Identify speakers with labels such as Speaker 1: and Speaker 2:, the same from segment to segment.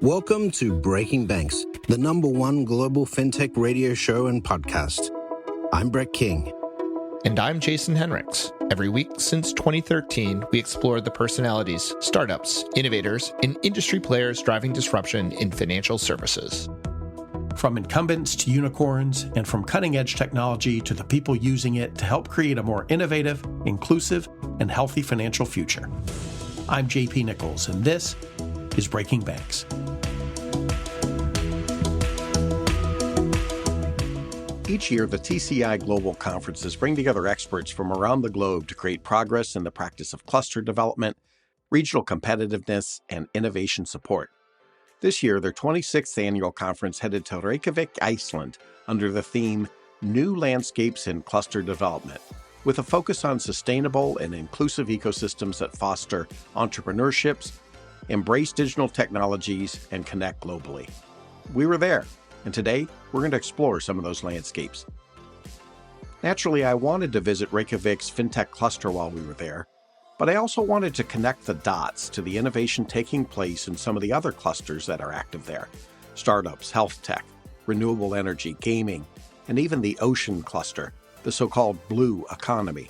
Speaker 1: Welcome to Breaking Banks, the #1 global fintech radio show and podcast. I'm Brett King.
Speaker 2: And I'm Jason Henricks. Every week since 2013, we explore the personalities, startups, innovators, and industry players driving disruption in financial services.
Speaker 3: From incumbents to unicorns, and from cutting-edge technology to the people using it to help create a more innovative, inclusive, and healthy financial future. I'm JP Nicols, and this is Breaking Banks. Each year, the TCI Global Conferences bring together experts from around the globe to create progress in the practice of cluster development, regional competitiveness, and innovation support. This year, their 26th annual conference headed to Reykjavik, Iceland, under the theme New Landscapes in Cluster Development, with a focus on sustainable and inclusive ecosystems that foster entrepreneurships, embrace digital technologies, and connect globally. We were there, and today we're going to explore some of those landscapes. Naturally, I wanted to visit Reykjavik's Fintech cluster while we were there, but I also wanted to connect the dots to the innovation taking place in some of the other clusters that are active there: startups, health tech, renewable energy, gaming, and even the ocean cluster, the so-called blue economy.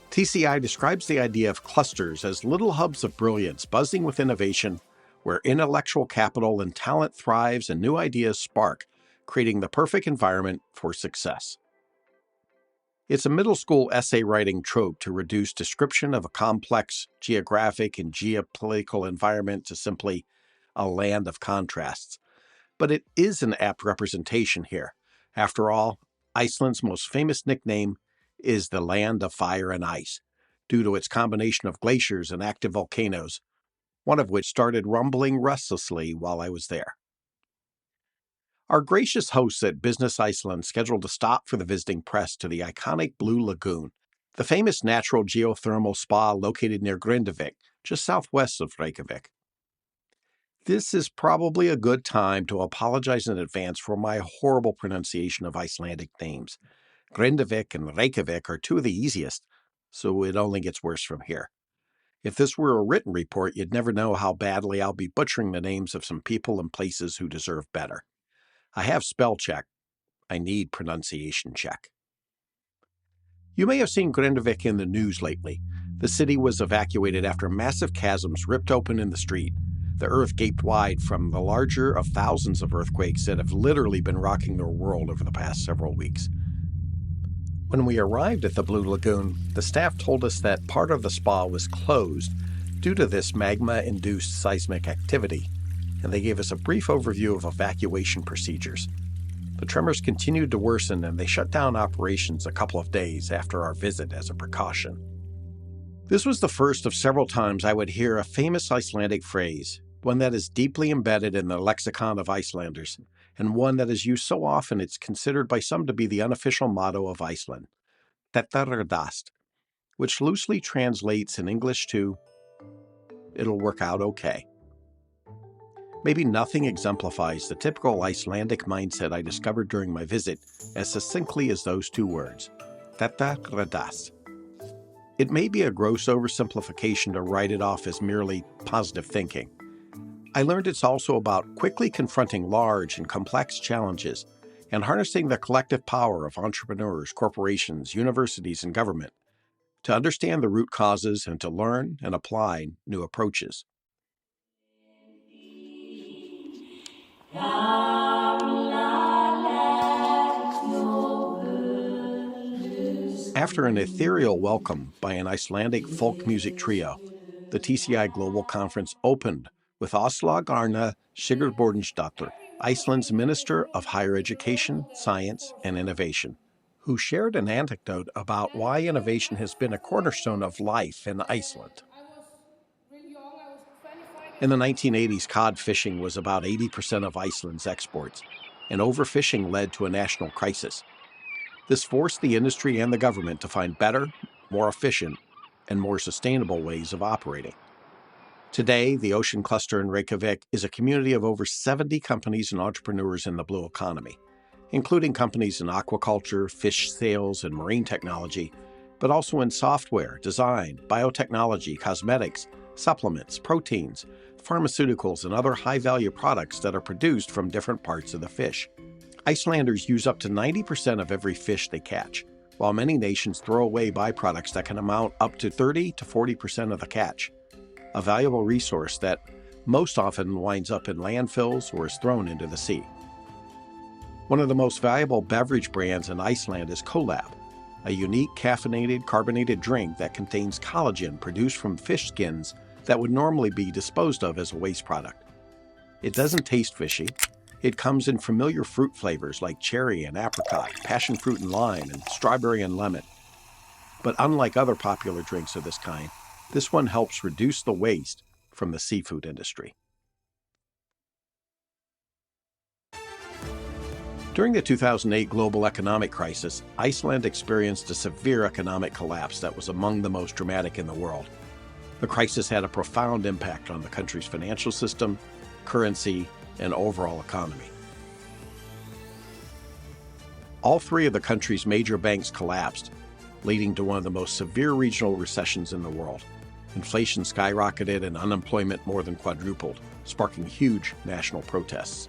Speaker 3: TCI describes the idea of clusters as little hubs of brilliance buzzing with innovation, where intellectual capital and talent thrives and new ideas spark, creating the perfect environment for success. It's a middle school essay writing trope to reduce description of a complex geographic and geopolitical environment to simply a land of contrasts. But it is an apt representation here. After all, Iceland's most famous nickname is the land of fire and ice, due to its combination of glaciers and active volcanoes, one of which started rumbling restlessly while I was there. Our gracious hosts at Business Iceland scheduled a stop for the visiting press to the iconic Blue Lagoon, the famous natural geothermal spa located near Grindavik, just southwest of Reykjavik. This is probably a good time to apologize in advance for my horrible pronunciation of Icelandic names. Grindavik and Reykjavik are two of the easiest, so it only gets worse from here. If this were a written report, you'd never know how badly I'll be butchering the names of some people and places who deserve better. I have spell check. I need pronunciation check. You may have seen Grindavik in the news lately. The city was evacuated after massive chasms ripped open in the street. The earth gaped wide from the larger of thousands of earthquakes that have literally been rocking the world over the past several weeks. When we arrived at the Blue Lagoon, the staff told us that part of the spa was closed due to this magma-induced seismic activity, and they gave us a brief overview of evacuation procedures. The tremors continued to worsen, and they shut down operations a couple of days after our visit as a precaution. This was the first of several times I would hear a famous Icelandic phrase, one that is deeply embedded in the lexicon of Icelanders, and one that is used so often it's considered by some to be the unofficial motto of Iceland, "Þetta reddast," which loosely translates in English to, "It'll work out okay." Maybe nothing exemplifies the typical Icelandic mindset I discovered during my visit as succinctly as those two words, "Þetta reddast." It may be a gross oversimplification to write it off as merely positive thinking. I learned it's also about quickly confronting large and complex challenges and harnessing the collective power of entrepreneurs, corporations, universities, and government to understand the root causes and to learn and apply new approaches. After an ethereal welcome by an Icelandic folk music trio, the TCI Global Conference opened with Áslaug Arna Sigurðardóttir, Iceland's Minister of Higher Education, Science, and Innovation, who shared an anecdote about why innovation has been a cornerstone of life in Iceland. In the 1980s, cod fishing was about 80% of Iceland's exports, and overfishing led to a national crisis. This forced the industry and the government to find better, more efficient, and more sustainable ways of operating. Today, the Ocean Cluster in Reykjavik is a community of over 70 companies and entrepreneurs in the blue economy, including companies in aquaculture, fish sales, and marine technology, but also in software, design, biotechnology, cosmetics, supplements, proteins, pharmaceuticals, and other high-value products that are produced from different parts of the fish. Icelanders use up to 90% of every fish they catch, while many nations throw away byproducts that can amount up to 30 to 40% of the catch, a valuable resource that most often winds up in landfills or is thrown into the sea. One of the most valuable beverage brands in Iceland is Collab, a unique caffeinated carbonated drink that contains collagen produced from fish skins that would normally be disposed of as a waste product. It doesn't taste fishy. It comes in familiar fruit flavors like cherry and apricot, passion fruit and lime, and strawberry and lemon. But unlike other popular drinks of this kind, this one helps reduce the waste from the seafood industry. During the 2008 global economic crisis, Iceland experienced a severe economic collapse that was among the most dramatic in the world. The crisis had a profound impact on the country's financial system, currency, and overall economy. All three of the country's major banks collapsed, leading to one of the most severe regional recessions in the world. Inflation skyrocketed and unemployment more than quadrupled, sparking huge national protests.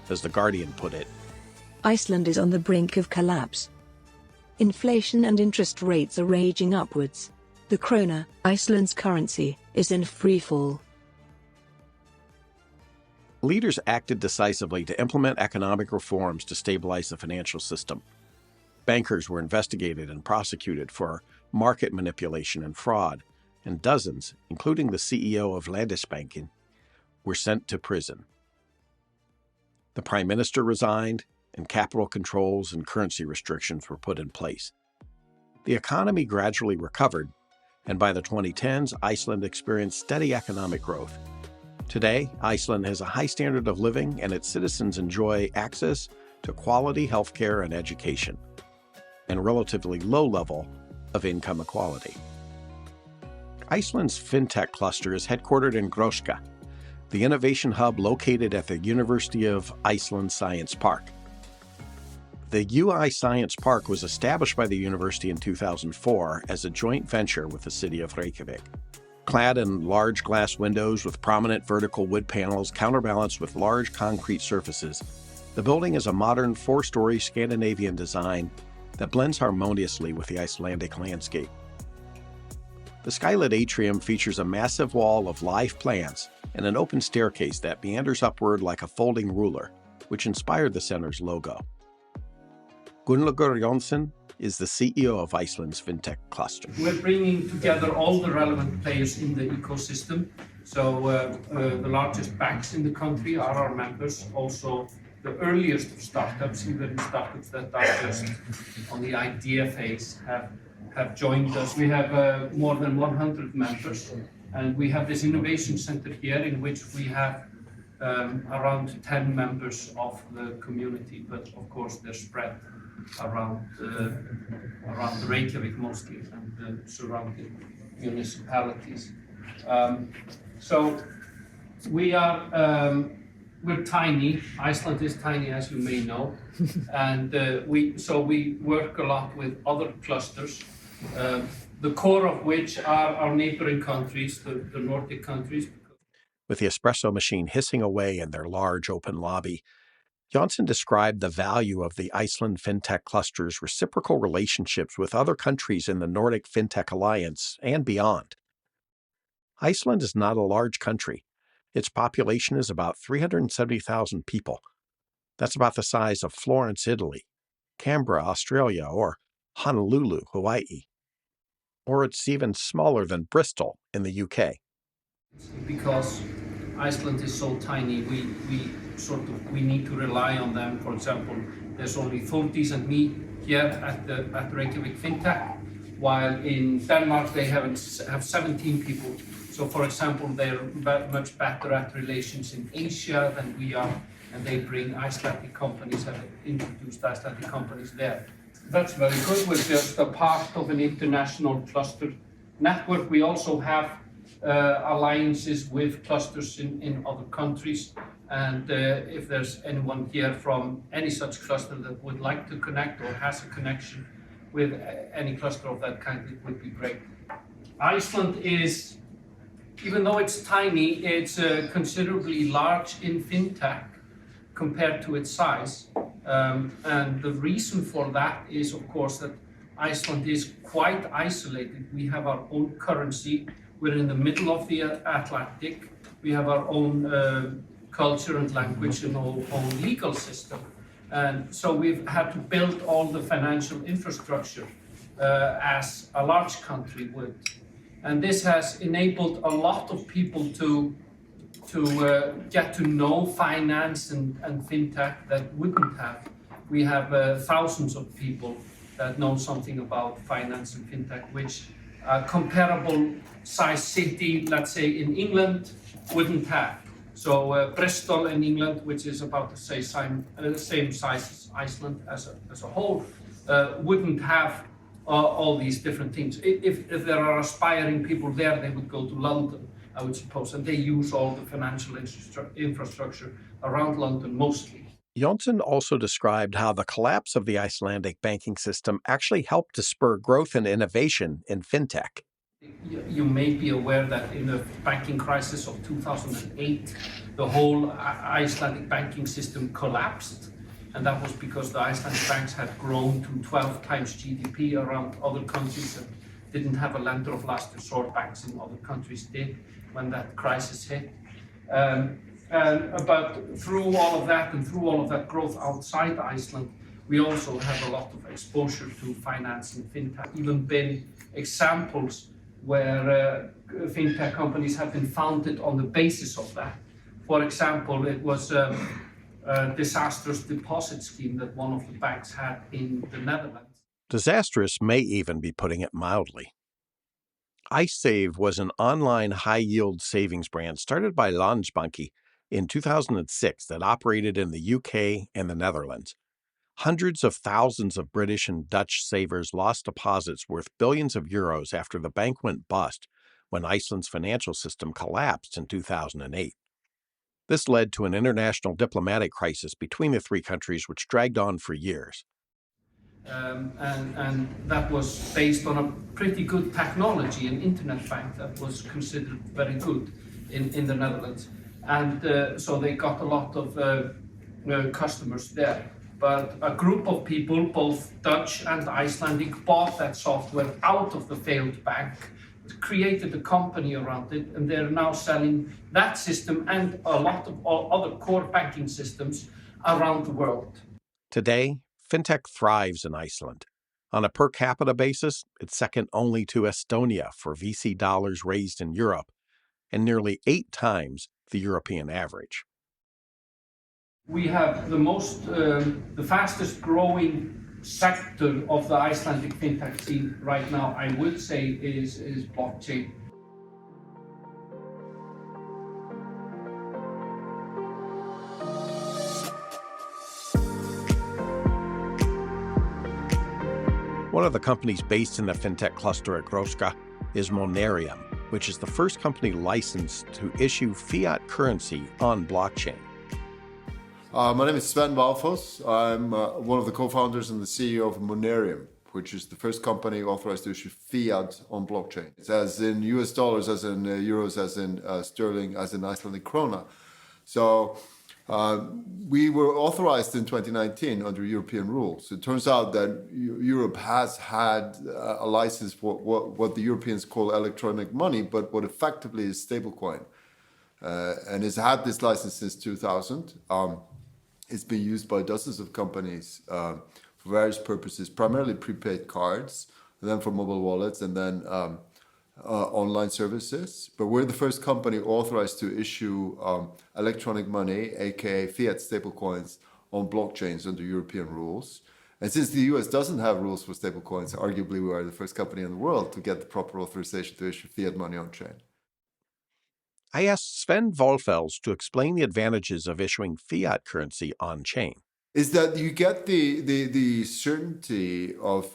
Speaker 3: As The Guardian put it,
Speaker 4: Iceland is on the brink of collapse. Inflation and interest rates are raging upwards. The krona, Iceland's currency, is in free fall.
Speaker 3: Leaders acted decisively to implement economic reforms to stabilize the financial system. Bankers were investigated and prosecuted for market manipulation and fraud, and dozens, including the CEO of Landsbanken, were sent to prison. The Prime Minister resigned, and capital controls and currency restrictions were put in place. The economy gradually recovered, and by the 2010s, Iceland experienced steady economic growth. Today, Iceland has a high standard of living, and its citizens enjoy access to quality healthcare and education, and a relatively low level of income equality. Iceland's Fintech cluster is headquartered in Gróska, the innovation hub located at the University of Iceland Science Park. The UI Science Park was established by the university in 2004 as a joint venture with the city of Reykjavik. Clad in large glass windows with prominent vertical wood panels counterbalanced with large concrete surfaces, the building is a modern four-story Scandinavian design that blends harmoniously with the Icelandic landscape. The skylit atrium features a massive wall of live plants and an open staircase that meanders upward like a folding ruler, which inspired the center's logo. Gunnlaugur Jónsson is the CEO of Iceland's Fintech cluster.
Speaker 5: We're bringing together all the relevant players in the ecosystem. So the largest banks in the country are our members. Also, the earliest of startups, even startups that are just on the idea phase, have joined us. We have more than 100 members, and we have this innovation center here in which we have around 10 members of the community, but of course they're spread around Reykjavik mostly and the surrounding municipalities. So we are we're tiny. Iceland is tiny, as you may know, and we work a lot with other clusters. The core of which are our neighboring countries, the Nordic countries.
Speaker 3: With the espresso machine hissing away in their large open lobby, Jónsson described the value of the Iceland Fintech cluster's reciprocal relationships with other countries in the Nordic Fintech Alliance and beyond. Iceland is not a large country. Its population is about 370,000 people. That's about the size of Florence, Italy, Canberra, Australia, or Honolulu, Hawaii. Or it's even smaller than Bristol in the UK.
Speaker 5: Because Iceland is so tiny, we need to rely on them. For example, there's only Þórdís and me here at Reykjavik Fintech, while in Denmark they have 17 people. So, for example, they're much better at relations in Asia than we are, and they bring Icelandic companies, have introduced Icelandic companies there. That's very good. We're just a part of an international cluster network. We also have alliances with clusters in other countries, and if there's anyone here from any such cluster that would like to connect or has a connection with any cluster of that kind, it would be great. Iceland is Even though it's tiny, it's considerably large in fintech compared to its size. And the reason for that is, of course, that Iceland is quite isolated. We have our own currency. We're in the middle of the Atlantic. We have our own culture and language and our own legal system. And so we've had to build all the financial infrastructure as a large country would. And this has enabled a lot of people to get to know finance and fintech that wouldn't have. We have thousands of people that know something about finance and fintech, which a comparable size city, let's say in England, wouldn't have. So Bristol in England, which is about the same size as Iceland as a whole, wouldn't have all these different things. If there are aspiring people there, they would go to London, I would suppose, and they use all the financial infrastructure around London mostly.
Speaker 3: Jonsson also described how the collapse of the Icelandic banking system actually helped to spur growth and innovation in fintech.
Speaker 5: You may be aware that in the banking crisis of 2008, the whole Icelandic banking system collapsed. And that was because the Icelandic banks had grown to 12 times GDP around other countries and didn't have a lender of last resort. Banks in other countries did when that crisis hit. But through all of that and through all of that growth outside Iceland, we also have a lot of exposure to finance and fintech. Even been examples where fintech companies have been founded on the basis of that. For example, it was a disastrous deposit scheme that one of the banks had in the Netherlands.
Speaker 3: Disastrous may even be putting it mildly. IceSave was an online high-yield savings brand started by Landsbanki in 2006 that operated in the UK and the Netherlands. Hundreds of thousands of British and Dutch savers lost deposits worth billions of euros after the bank went bust when Iceland's financial system collapsed in 2008. This led to an international diplomatic crisis between the three countries, which dragged on for years.
Speaker 5: And that was based on a pretty good technology, an internet bank that was considered very good in the Netherlands. And so they got a lot of customers there. But a group of people, both Dutch and Icelandic, bought that software out of the failed bank, created a company around it, and they're now selling that system and a lot of other core banking systems around the world.
Speaker 3: Today, fintech thrives in Iceland. On a per capita basis, it's second only to Estonia for VC dollars raised in Europe, and nearly 8 times the European average.
Speaker 5: We have the fastest growing sector of the Icelandic fintech scene right now, I would say, is blockchain.
Speaker 3: One of the companies based in the fintech cluster at Gróska is Monerium, which is the first company licensed to issue fiat currency on blockchain.
Speaker 6: My name is Sven Valfoss. I'm one of the co-founders and the CEO of Monerium, which is the first company authorized to issue fiat on blockchain. It's as in US dollars, as in euros, as in sterling, as in Icelandic krona. So we were authorized in 2019 under European rules. It turns out that Europe has had a license for what the Europeans call electronic money, but what effectively is stablecoin. And has had this license since 2000. It's been used by dozens of companies for various purposes, primarily prepaid cards, and then for mobile wallets, and then online services. But we're the first company authorized to issue electronic money, aka fiat stablecoins, on blockchains under European rules. And since the US doesn't have rules for stablecoins, arguably we are the first company in the world to get the proper authorization to issue fiat money on chain.
Speaker 3: I asked Sven Volfels to explain the advantages of issuing fiat currency on-chain.
Speaker 6: Is that you get the certainty of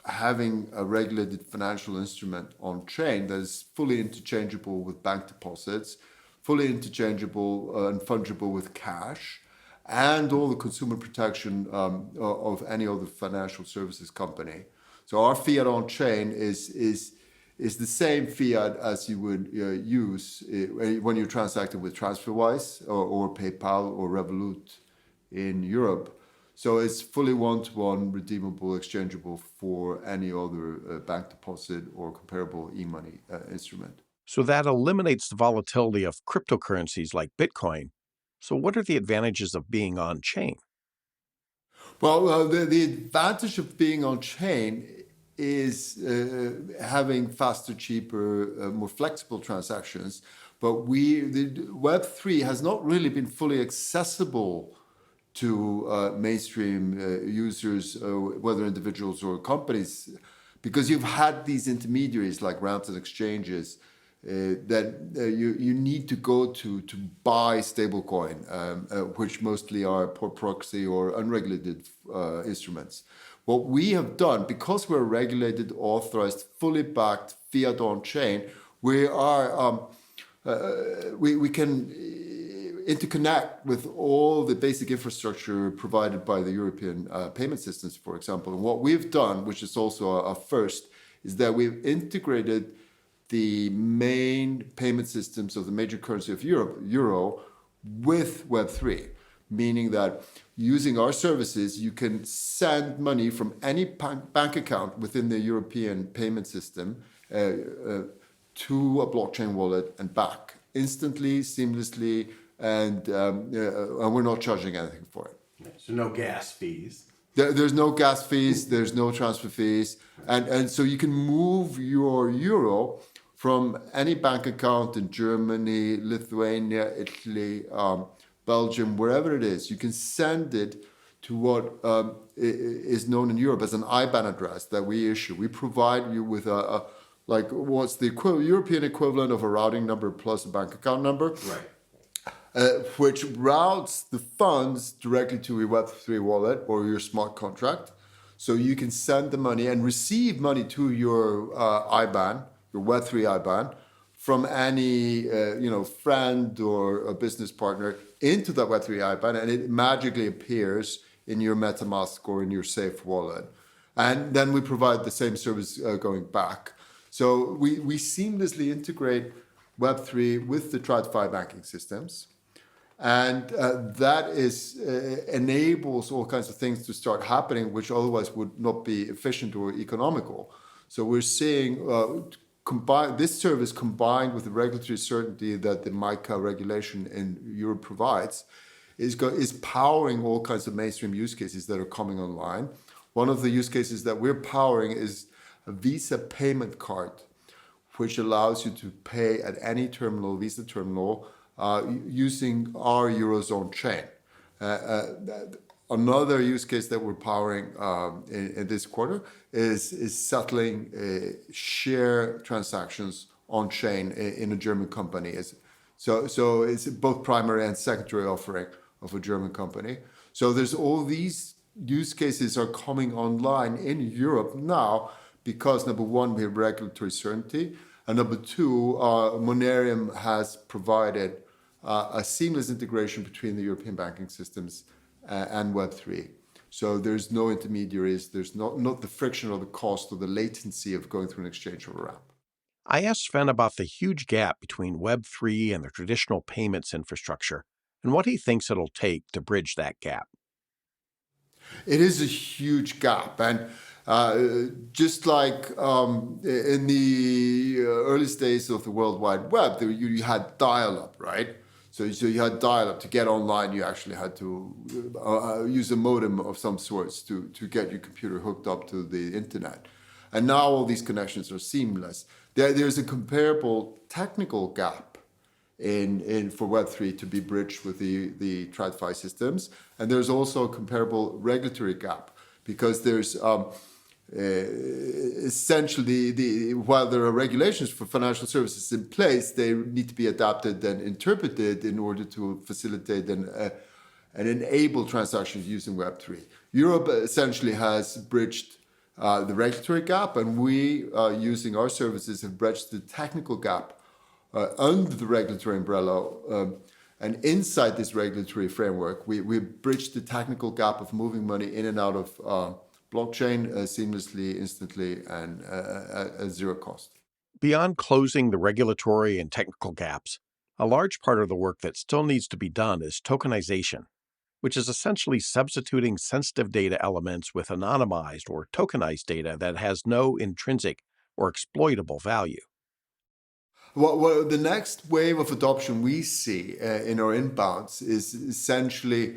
Speaker 6: having a regulated financial instrument on-chain that is fully interchangeable with bank deposits, fully interchangeable and fungible with cash, and all the consumer protection of any other financial services company. So our fiat on-chain is is the same fiat as you would use when you're transacting with TransferWise or PayPal or Revolut in Europe. So it's fully one-to-one, redeemable, exchangeable for any other bank deposit or comparable e-money instrument.
Speaker 3: So that eliminates the volatility of cryptocurrencies like Bitcoin. So what are the advantages of being on-chain?
Speaker 6: Well, the advantage of being on-chain is having faster, cheaper, more flexible transactions. But the Web3 has not really been fully accessible to mainstream users, whether individuals or companies, because you've had these intermediaries like ramps and exchanges that you need to go to buy stablecoin, which mostly are per proxy or unregulated instruments. What we have done, because we're regulated, authorized, fully backed, fiat on chain, we can interconnect with all the basic infrastructure provided by the European payment systems, for example. And what we've done, which is also a first, is that we've integrated the main payment systems of the major currency of Europe, euro, with Web3, meaning that using our services, you can send money from any bank account within the European payment system to a blockchain wallet and back instantly, seamlessly, and we're not charging anything for it.
Speaker 7: So no gas fees.
Speaker 6: There's no gas fees, there's no transfer fees, and so you can move your euro from any bank account in Germany, Lithuania, Italy, Belgium, wherever it is. You can send it to what is known in Europe as an IBAN address that we issue. We provide you with what's the European equivalent of a routing number plus a bank account number.
Speaker 7: Right.
Speaker 6: Which routes the funds directly to your Web3 wallet or your smart contract. So you can send the money and receive money to your IBAN, your Web3 IBAN, from any friend or a business partner into that Web3 IBAN, and it magically appears in your MetaMask or in your safe wallet. And then we provide the same service going back. So we seamlessly integrate Web3 with the TradFi banking systems. And that enables all kinds of things to start happening, which otherwise would not be efficient or economical. So we're seeing this service combined with the regulatory certainty that the MiCA regulation in Europe provides is powering all kinds of mainstream use cases that are coming online. One of the use cases that we're powering is a Visa payment card, which allows you to pay at any terminal, Visa terminal, using our Eurozone chain. Another use case that we're powering in this quarter is settling share transactions on chain in a German company. So it's both primary and secondary offering of a German company. So there's all these use cases are coming online in Europe now because number one, we have regulatory certainty, and number two, Monerium has provided a seamless integration between the European banking systems and Web3. So there's no intermediaries, there's not the friction or the cost or the latency of going through an exchange or a ramp.
Speaker 3: I asked Sven about the huge gap between Web3 and the traditional payments infrastructure and what he thinks it'll take to bridge that gap.
Speaker 6: It is a huge gap. And just like in the earliest days of the World Wide Web, you had dial-up, right? So you had dial-up. To get online, you actually had to use a modem of some sorts to get your computer hooked up to the internet. And now all these connections are seamless. There's a comparable technical gap for Web3 to be bridged with the TradFi systems. And there's also a comparable regulatory gap because there's essentially, while there are regulations for financial services in place, they need to be adapted and interpreted in order to facilitate and enable transactions using Web3. Europe essentially has bridged the regulatory gap, and we, using our services, have bridged the technical gap under the regulatory umbrella. And inside this regulatory framework, we bridged the technical gap of moving money in and out of blockchain seamlessly, instantly, and at zero cost.
Speaker 3: Beyond closing the regulatory and technical gaps, a large part of the work that still needs to be done is tokenization, which is essentially substituting sensitive data elements with anonymized or tokenized data that has no intrinsic or exploitable value.
Speaker 6: Well, the next wave of adoption we see in our inbounds is essentially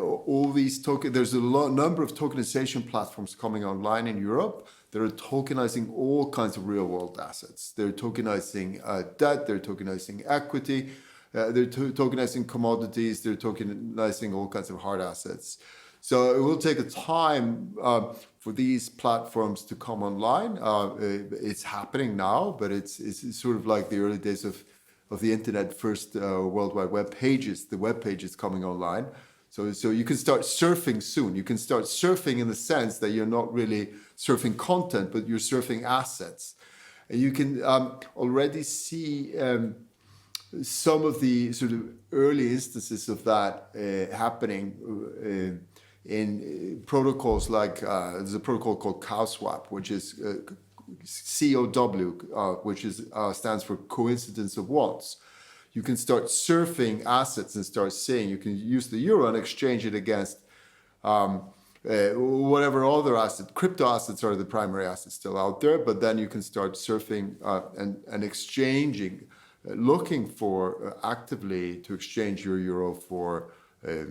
Speaker 6: all these tokens. There's a number of tokenization platforms coming online in Europe. They're tokenizing all kinds of real-world assets. They're tokenizing debt. They're tokenizing equity. They're tokenizing commodities. They're tokenizing all kinds of hard assets. So it will take a time for these platforms to come online. It's happening now, but it's sort of like the early days of the internet, first World Wide Web pages. The web page is coming online. So you can start surfing soon. You can start surfing in the sense that you're not really surfing content, but you're surfing assets. And you can already see some of the sort of early instances of that happening in protocols like there's a protocol called CowSwap, which is COW, which is stands for coincidence of wants. You can start surfing assets and start seeing. You can use the euro and exchange it against whatever other asset. Crypto assets are the primary assets still out there, but then you can start surfing and exchanging, looking for actively to exchange your euro for a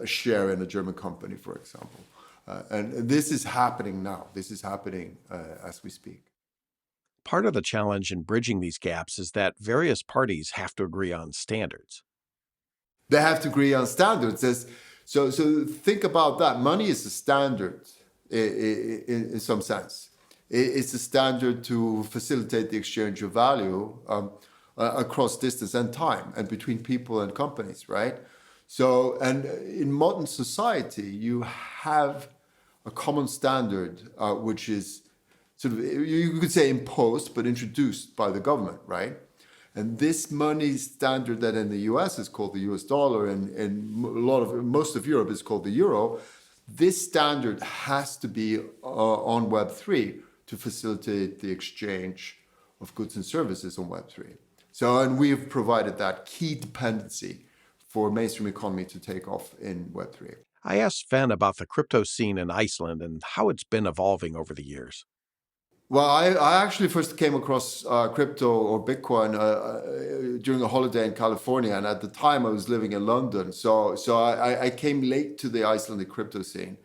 Speaker 6: share in a German company, for example. And this is happening now. This is happening as we speak.
Speaker 3: Part of the challenge in bridging these gaps is that various parties have to agree on standards.
Speaker 6: They have to agree on standards. So think about that. Money is a standard in some sense. It's a standard to facilitate the exchange of value across distance and time and between people and companies, right? So, and in modern society, you have a common standard, which is sort of, you could say imposed, but introduced by the government, right? And this money standard that in the US is called the US dollar and most of Europe is called the euro, this standard has to be on Web3 to facilitate the exchange of goods and services on Web3. So, and we have provided that key dependency for mainstream economy to take off in Web3.
Speaker 3: I asked Sven about the crypto scene in Iceland and how it's been evolving over the years.
Speaker 6: Well, I actually first came across crypto or Bitcoin during a holiday in California, and at the time I was living in London. So I came late to the Icelandic crypto scene.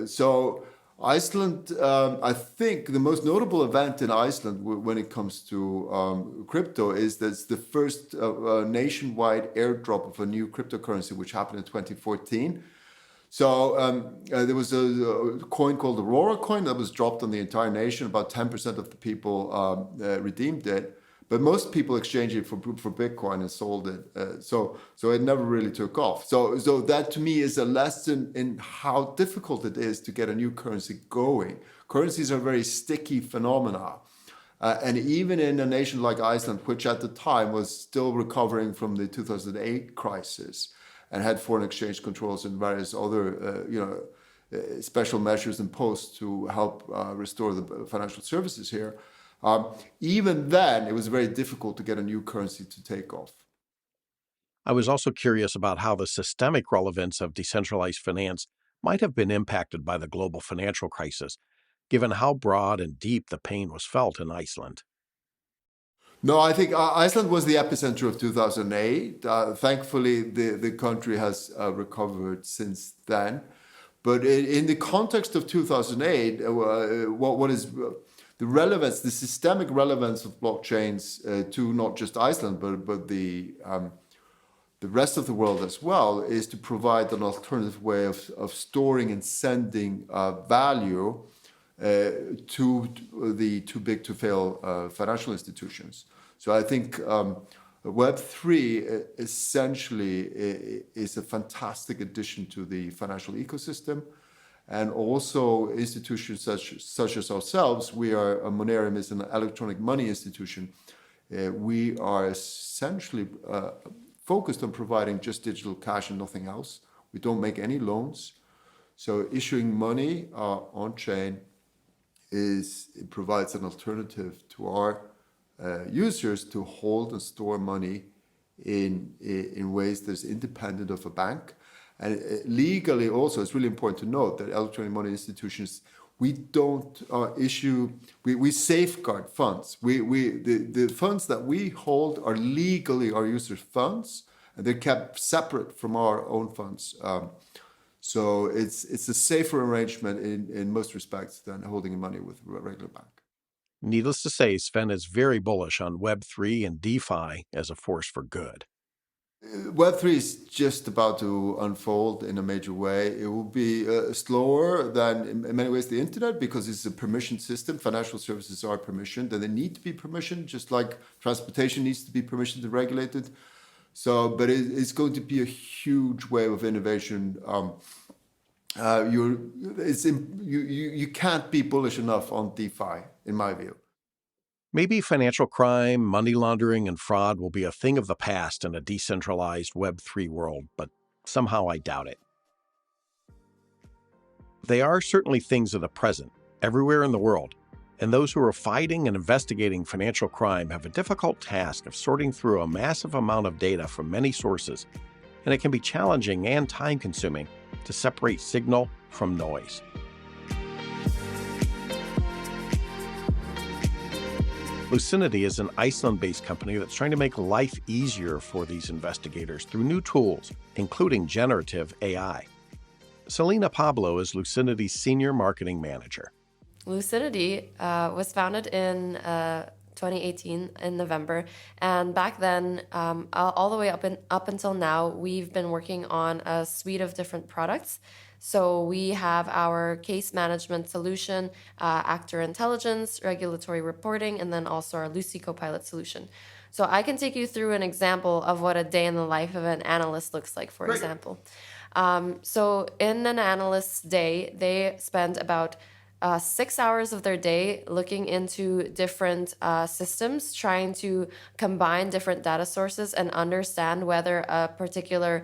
Speaker 6: So Iceland, I think the most notable event in Iceland when it comes to crypto is that it's the first nationwide airdrop of a new cryptocurrency, which happened in 2014. So there was a coin called Aurora coin that was dropped on the entire nation. About 10% of the people redeemed it, but most people exchanged it for Bitcoin and sold it. So it never really took off. So that to me is a lesson in how difficult it is to get a new currency going. Currencies are very sticky phenomena. And even in a nation like Iceland, which at the time was still recovering from the 2008 crisis, and had foreign exchange controls and various other, special measures imposed to help restore the financial services here. Even then, it was very difficult to get a new currency to take off.
Speaker 3: I was also curious about how the systemic relevance of decentralized finance might have been impacted by the global financial crisis, given how broad and deep the pain was felt in Iceland.
Speaker 6: No, I think Iceland was the epicenter of 2008. Thankfully, the country has recovered since then. But in the context of 2008, what is the relevance, the systemic relevance of blockchains to not just Iceland, but the rest of the world as well, is to provide an alternative way of storing and sending value to the too big to fail financial institutions. So I think Web3 essentially is a fantastic addition to the financial ecosystem. And also institutions such as ourselves, Monerium is an electronic money institution. We are essentially focused on providing just digital cash and nothing else. We don't make any loans. So issuing money on chain is it provides an alternative to our users to hold and store money in ways that's independent of a bank. And legally also, it's really important to note that electronic money institutions, we don't we safeguard funds. The funds that we hold are legally our users' funds, and they're kept separate from our own funds. So it's a safer arrangement in most respects than holding money with a regular bank.
Speaker 3: Needless to say, Sven is very bullish on Web3 and DeFi as a force for good.
Speaker 6: Web3 is just about to unfold in a major way. It will be slower than, in many ways, the internet because it's a permission system. Financial services are permissioned, and they need to be permissioned, just like transportation needs to be permissioned and regulated. So, but it's going to be a huge wave of innovation. You can't be bullish enough on DeFi, in my view.
Speaker 3: Maybe financial crime, money laundering, and fraud will be a thing of the past in a decentralized Web3 world, but somehow I doubt it. They are certainly things of the present, everywhere in the world, and those who are fighting and investigating financial crime have a difficult task of sorting through a massive amount of data from many sources, and it can be challenging and time-consuming to separate signal from noise. Lucinity is an Iceland-based company that's trying to make life easier for these investigators through new tools, including generative AI. Selena Pablo is Lucinity's senior marketing manager.
Speaker 8: Lucinity was founded in 2018 in November, and back then, all the way up until now, we've been working on a suite of different products. So we have our case management solution, actor intelligence, regulatory reporting, and then also our Lucy Copilot solution. So I can take you through an example of what a day in the life of an analyst looks like, for example. So in an analyst's day, they spend about 6 hours of their day looking into different systems, trying to combine different data sources and understand whether a particular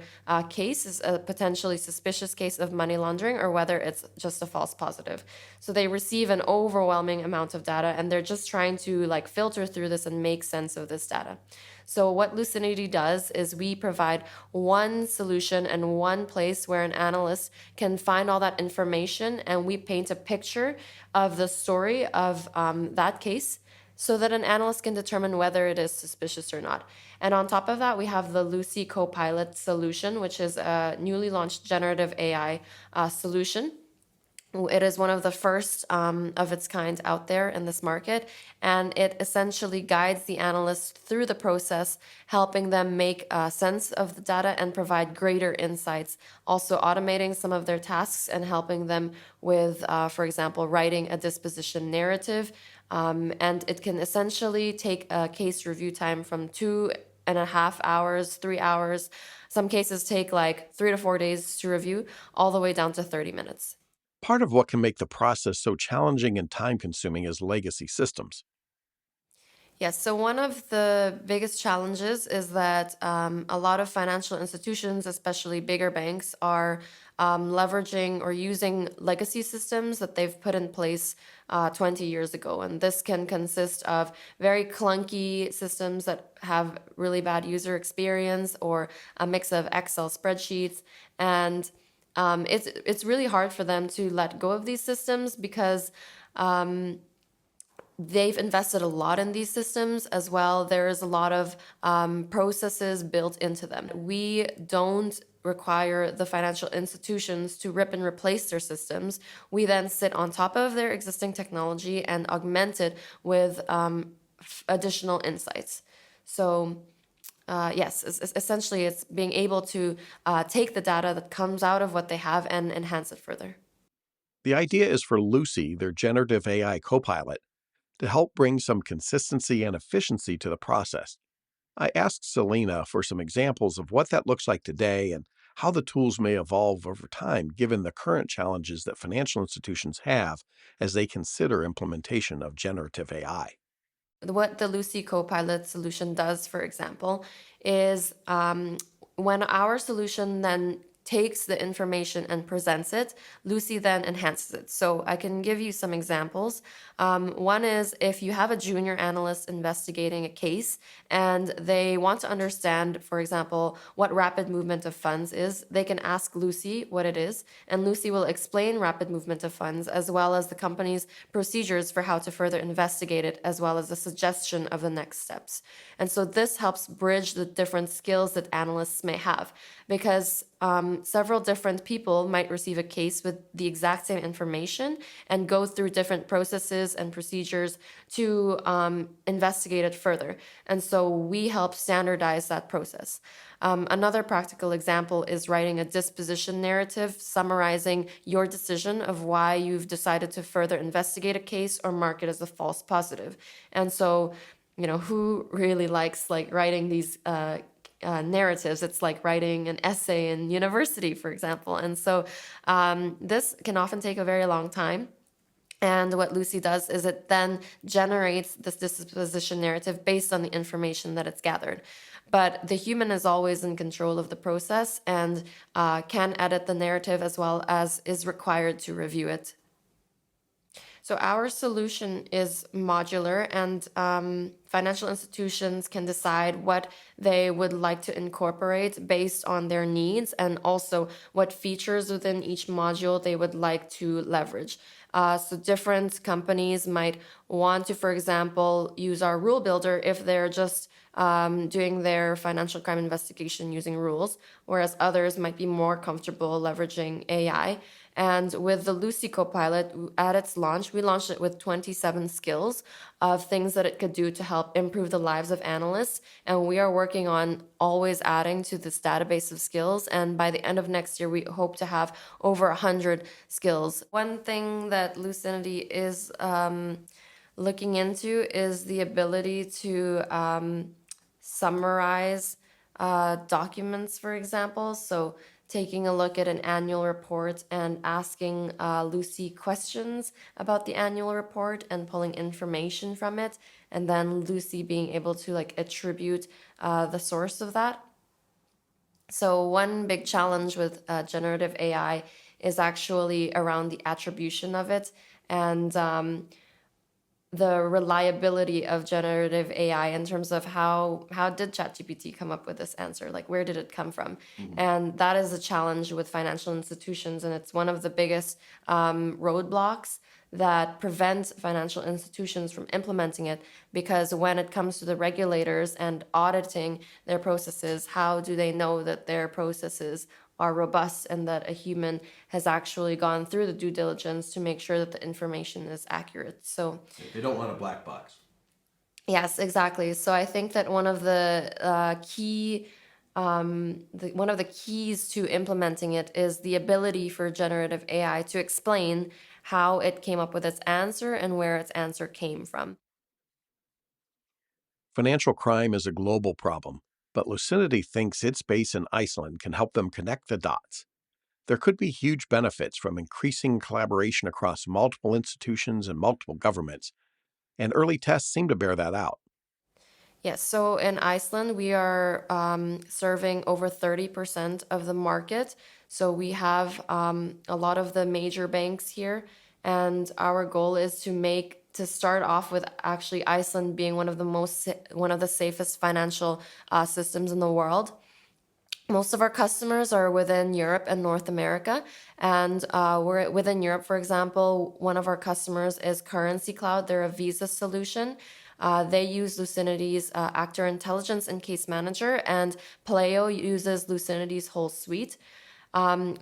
Speaker 8: case is a potentially suspicious case of money laundering or whether it's just a false positive. So they receive an overwhelming amount of data, and they're just trying to filter through this and make sense of this data. So what Lucinity does is we provide one solution and one place where an analyst can find all that information, and we paint a picture of the story of that case so that an analyst can determine whether it is suspicious or not. And on top of that, we have the Lucy Copilot solution, which is a newly launched generative AI solution. It is one of the first of its kind out there in this market, and it essentially guides the analyst through the process, helping them make sense of the data and provide greater insights, also automating some of their tasks and helping them with, for example, writing a disposition narrative. And it can essentially take a case review time from 2.5 hours, 3 hours. Some cases take 3 to 4 days to review, all the way down to 30 minutes.
Speaker 3: Part of what can make the process so challenging and time-consuming is legacy systems.
Speaker 8: Yes, so one of the biggest challenges is that a lot of financial institutions, especially bigger banks, are leveraging or using legacy systems that they've put in place 20 years ago. And this can consist of very clunky systems that have really bad user experience, or a mix of Excel spreadsheets. And it's really hard for them to let go of these systems because they've invested a lot in these systems as well. There's a lot of processes built into them. We don't require the financial institutions to rip and replace their systems. We then sit on top of their existing technology and augment it with additional insights. So yes, essentially it's being able to take the data that comes out of what they have and enhance it further.
Speaker 3: The idea is for Lucy, their generative AI copilot, to help bring some consistency and efficiency to the process. I asked Selena for some examples of what that looks like today and how the tools may evolve over time given the current challenges that financial institutions have as they consider implementation of generative AI.
Speaker 8: What the Lucy Copilot solution does, for example, is when our solution then takes the information and presents it, Lucy then enhances it. So I can give you some examples. One is if you have a junior analyst investigating a case and they want to understand, for example, what rapid movement of funds is, they can ask Lucy what it is, and Lucy will explain rapid movement of funds as well as the company's procedures for how to further investigate it, as well as a suggestion of the next steps. And so this helps bridge the different skills that analysts may have, because several different people might receive a case with the exact same information and go through different processes and procedures to investigate it further. And so we help standardize that process. Another practical example is writing a disposition narrative summarizing your decision of why you've decided to further investigate a case or mark it as a false positive. And so, who really likes writing these narratives? It's like writing an essay in university, for example. And so this can often take a very long time. And what Lucy does is it then generates this disposition narrative based on the information that it's gathered. But the human is always in control of the process and can edit the narrative as well as is required to review it. So our solution is modular, and financial institutions can decide what they would like to incorporate based on their needs and also what features within each module they would like to leverage. So different companies might want to, for example, use our rule builder if they're just doing their financial crime investigation using rules, whereas others might be more comfortable leveraging AI. And with the Lucy Copilot, at its launch, we launched it with 27 skills of things that it could do to help improve the lives of analysts. And we are working on always adding to this database of skills. And by the end of next year, we hope to have over 100 skills. One thing that Lucinity is looking into is the ability to summarize documents, for example. So taking a look at an annual report and asking Lucy questions about the annual report and pulling information from it, and then Lucy being able to attribute the source of that. So one big challenge with generative AI is actually around the attribution of it and the reliability of generative AI in terms of how did ChatGPT come up with this answer? Where did it come from? Mm-hmm. And that is a challenge with financial institutions, and it's one of the biggest roadblocks that prevent financial institutions from implementing it, because when it comes to the regulators and auditing their processes, how do they know that their processes are robust and that a human has actually gone through the due diligence to make sure that the information is accurate? So
Speaker 7: they don't want a black box.
Speaker 8: Yes, exactly. So I think that one of the keys to implementing it is the ability for generative AI to explain how it came up with its answer and where its answer came from.
Speaker 3: Financial crime is a global problem, but Lucidity thinks its base in Iceland can help them connect the dots. There could be huge benefits from increasing collaboration across multiple institutions and multiple governments, and early tests seem to bear that out.
Speaker 8: Yes, so in Iceland, we are serving over 30% of the market. So we have a lot of the major banks here, and our goal is to start off with actually Iceland being one of the safest financial systems in the world. Most of our customers are within Europe and North America, and we're within Europe. For example, one of our customers is Currency Cloud. They're a Visa solution. They use Lucinity's Actor Intelligence and Case Manager, and Paleo uses Lucinity's whole suite.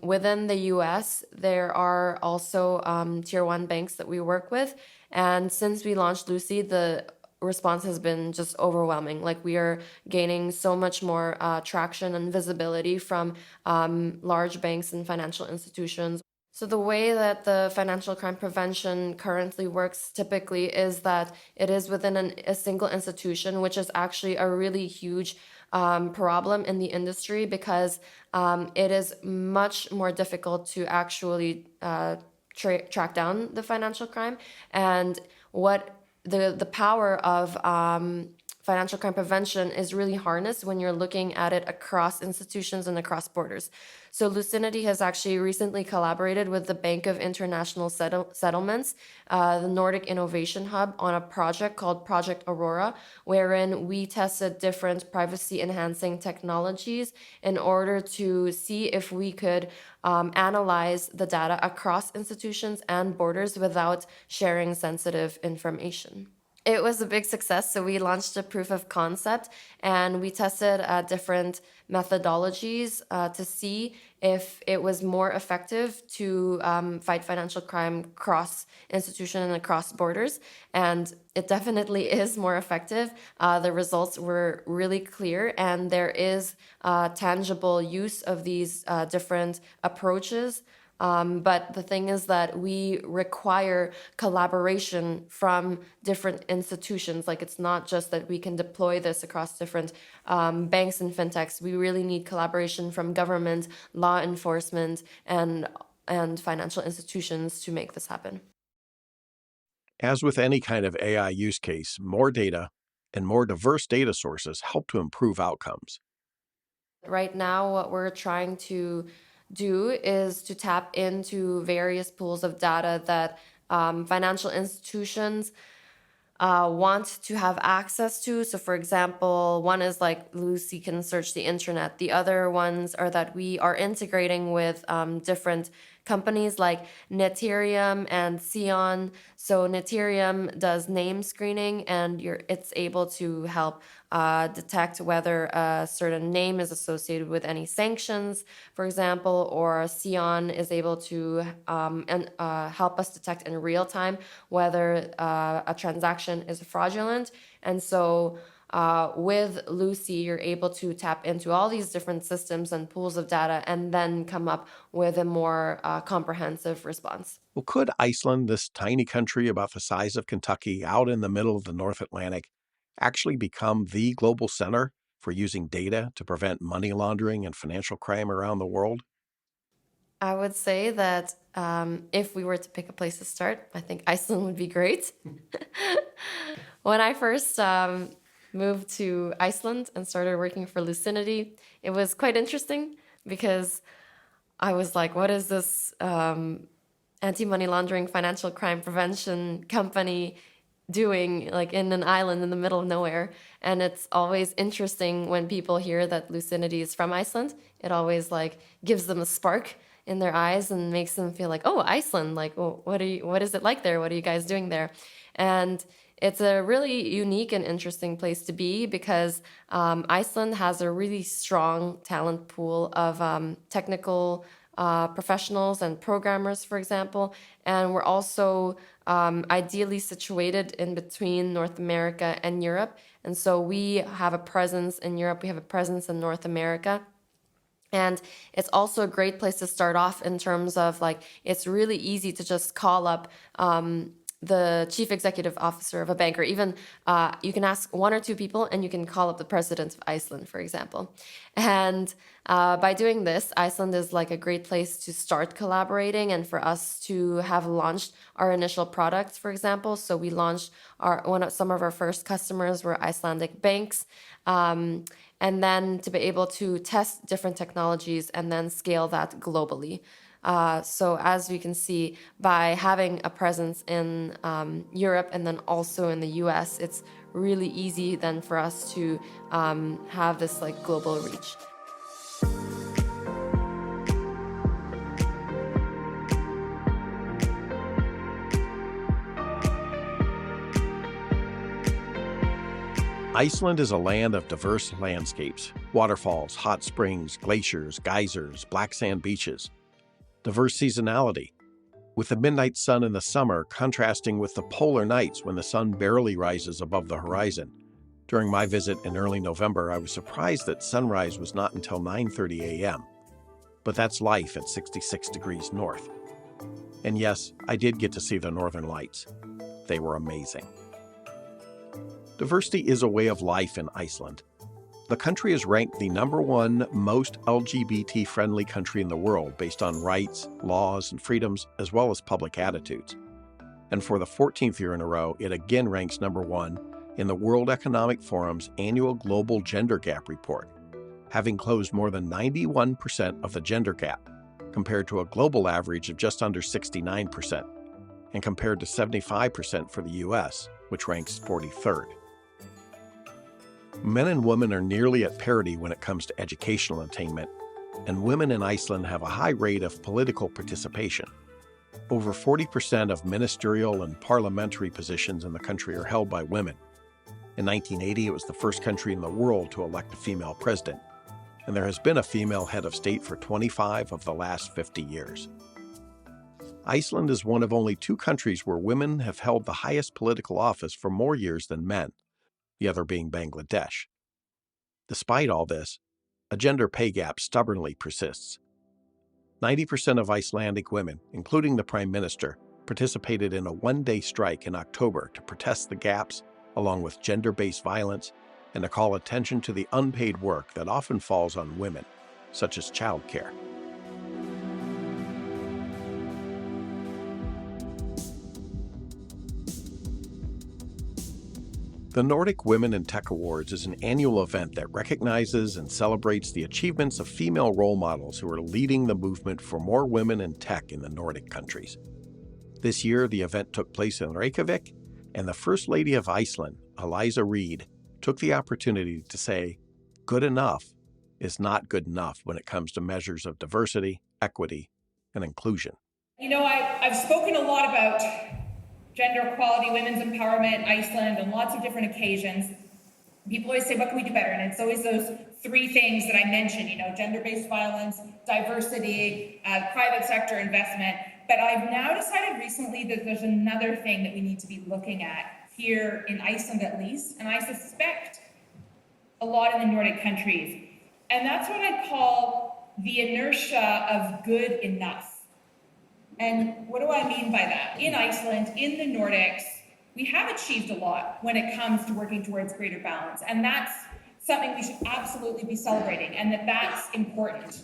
Speaker 8: Within the US, there are also tier 1 banks that we work with. And since we launched Lucy, the response has been just overwhelming. We are gaining so much more traction and visibility from large banks and financial institutions. So the way that the financial crime prevention currently works typically is that it is within a single institution, which is actually a really huge problem in the industry, because it is much more difficult to actually track down the financial crime. And what the power of financial crime prevention is really harnessed when you're looking at it across institutions and across borders. So Lucinity has actually recently collaborated with the Bank of International Settlements, the Nordic Innovation Hub, on a project called Project Aurora, wherein we tested different privacy-enhancing technologies in order to see if we could analyze the data across institutions and borders without sharing sensitive information. It was a big success, so we launched a proof of concept and we tested different methodologies to see if it was more effective to fight financial crime across institution and across borders. And it definitely is more effective. The results were really clear, and there is tangible use of these different approaches. But the thing is that we require collaboration from different institutions. Like, it's not just that we can deploy this across different banks and fintechs. We really need collaboration from government, law enforcement, and financial institutions to make this happen.
Speaker 3: As with any kind of AI use case, more data and more diverse data sources help to improve outcomes.
Speaker 8: Right now, what we're trying to do is to tap into various pools of data that financial institutions want to have access to. So, for example, one is like Lucy can search the internet. The other ones are that we are integrating with different companies like Neterium and Xeon. So Neterium does name screening, and it's able to help detect whether a certain name is associated with any sanctions, for example, or Xeon is able to help us detect in real time whether a transaction is fraudulent. And so with Lucy, you're able to tap into all these different systems and pools of data and then come up with a more comprehensive response.
Speaker 3: Well, could Iceland, this tiny country about the size of Kentucky out in the middle of the North Atlantic, actually become the global center for using data to prevent money laundering and financial crime around the world?
Speaker 8: I would say that if we were to pick a place to start, I think Iceland would be great. When I first moved to Iceland and started working for Lucinity, it was quite interesting because I was like, what is this anti-money laundering financial crime prevention company doing like in an island in the middle of nowhere? And it's always interesting when people hear that Lucinity is from Iceland. It always like gives them a spark in their eyes and makes them feel like, oh, Iceland, like, well, what is it like there? What are you guys doing there? And it's a really unique and interesting place to be because Iceland has a really strong talent pool of technical professionals and programmers, for example. And we're also ideally situated in between North America and Europe. And so we have a presence in Europe, we have a presence in North America. And it's also a great place to start off in terms of like, it's really easy to just call up the chief executive officer of a bank, or even you can ask one or two people and you can call up the president of Iceland, for example. And by doing this, Iceland is like a great place to start collaborating and for us to have launched our initial products, for example. So we launched some of our first customers were Icelandic banks. And then to be able to test different technologies and then scale that globally. So as we can see, by having a presence in Europe and then also in the US, it's really easy then for us to have this like global reach.
Speaker 3: Iceland is a land of diverse landscapes: waterfalls, hot springs, glaciers, geysers, black sand beaches. Diverse seasonality, with the midnight sun in the summer contrasting with the polar nights when the sun barely rises above the horizon. During my visit in early November, I was surprised that sunrise was not until 9:30 a.m. But that's life at 66 degrees north. And yes, I did get to see the northern lights. They were amazing. Diversity is a way of life in Iceland. The country is ranked the #1 most LGBT-friendly country in the world based on rights, laws, and freedoms, as well as public attitudes. And for the 14th year in a row, it again ranks #1 in the World Economic Forum's annual Global Gender Gap Report. having closed more than 91% of the gender gap, compared to a global average of just under 69%, and compared to 75% for the US, which ranks 43rd. Men and women are nearly at parity when it comes to educational attainment, and women in Iceland have a high rate of political participation. Over 40% of ministerial and parliamentary positions in the country are held by women. In 1980, it was the first country in the world to elect a female president, and there has been a female head of state for 25 of the last 50 years. Iceland is one of only 2 countries where women have held the highest political office for more years than men, the other being Bangladesh. Despite all this, a gender pay gap stubbornly persists. 90% of Icelandic women, including the Prime Minister, participated in a one-day strike in October to protest the gaps, along with gender-based violence, and to call attention to the unpaid work that often falls on women, such as childcare. The Nordic Women in Tech Awards is an annual event that recognizes and celebrates the achievements of female role models who are leading the movement for more women in tech in the Nordic countries. This year, the event took place in Reykjavik, and the First Lady of Iceland, Eliza Reid, took the opportunity to say, good enough is not good enough when it comes to measures of diversity, equity, and inclusion.
Speaker 9: You know, I've spoken a lot about gender equality, women's empowerment, Iceland, on lots of different occasions. People always say, what can we do better? And it's always those 3 things that I mentioned, you know, gender-based violence, diversity, private sector investment. But I've now decided recently that there's another thing that we need to be looking at here in Iceland at least, and I suspect a lot in the Nordic countries. And that's what I call the inertia of good enough. And what do I mean by that? In Iceland, in the Nordics, we have achieved a lot when it comes to working towards greater balance. And that's something we should absolutely be celebrating, and that's important.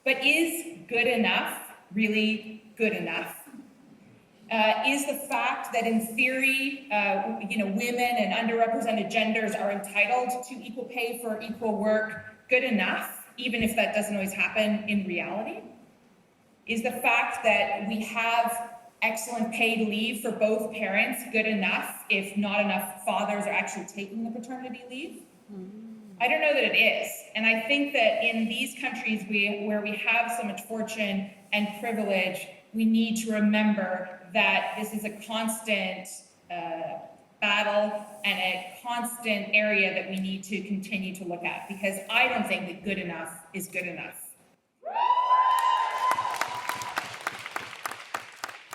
Speaker 9: But is good enough really good enough? Is the fact that in theory, women and underrepresented genders are entitled to equal pay for equal work good enough, even if that doesn't always happen in reality? Is the fact that we have excellent paid leave for both parents good enough if not enough fathers are actually taking the paternity leave? I don't know that it is. And I think that in these countries where we have so much fortune and privilege, we need to remember that this is a constant battle and a constant area that we need to continue to look at, because I don't think that good enough is good enough.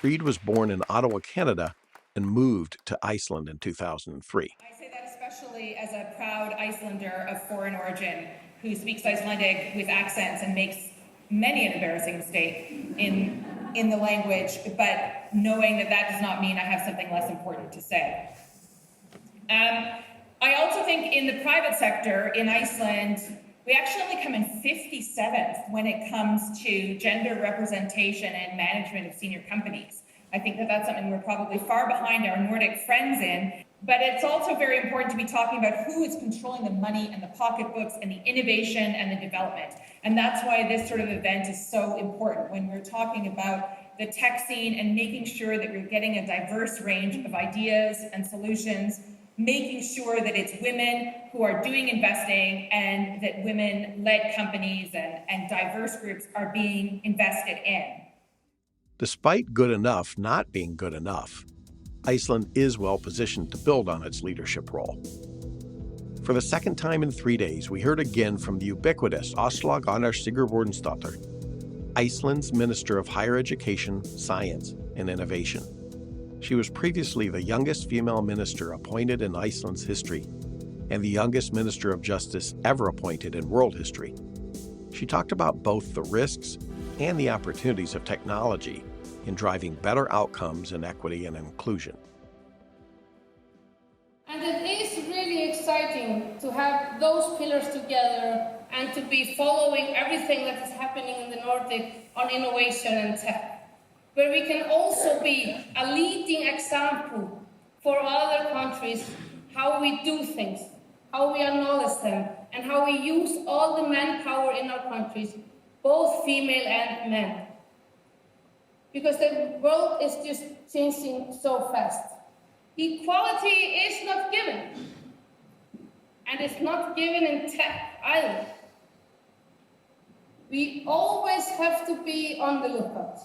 Speaker 3: Reid was born in Ottawa, Canada, and moved to Iceland in 2003.
Speaker 9: I say that especially as a proud Icelander of foreign origin who speaks Icelandic with accents and makes many an embarrassing mistake in the language, but knowing that that does not mean I have something less important to say. I also think in the private sector in Iceland, we actually only come in 57th when it comes to gender representation and management of senior companies. I think that that's something we're probably far behind our Nordic friends in, but it's also very important to be talking about who is controlling the money and the pocketbooks and the innovation and the development. And that's why this sort of event is so important when we're talking about the tech scene and making sure that we're getting a diverse range of ideas and solutions, making sure that it's women who are doing investing and that women-led companies and diverse groups are being invested in.
Speaker 3: Despite good enough not being good enough, Iceland is well positioned to build on its leadership role. For the second time in 3 days, we heard again from the ubiquitous Áslaug Anna Sigurðardóttir, Iceland's Minister of Higher Education, Science, and Innovation. She was previously the youngest female minister appointed in Iceland's history and the youngest minister of justice ever appointed in world history. She talked about both the risks and the opportunities of technology in driving better outcomes in equity and inclusion.
Speaker 10: And it is really exciting to have those pillars together and to be following everything that is happening in the Nordic on innovation and tech, where we can also be a leading example for other countries how we do things, how we acknowledge them, and how we use all the manpower in our countries, both female and men. Because the world is just changing so fast. Equality is not given, and it's not given in tech either. We always have to be on the lookout.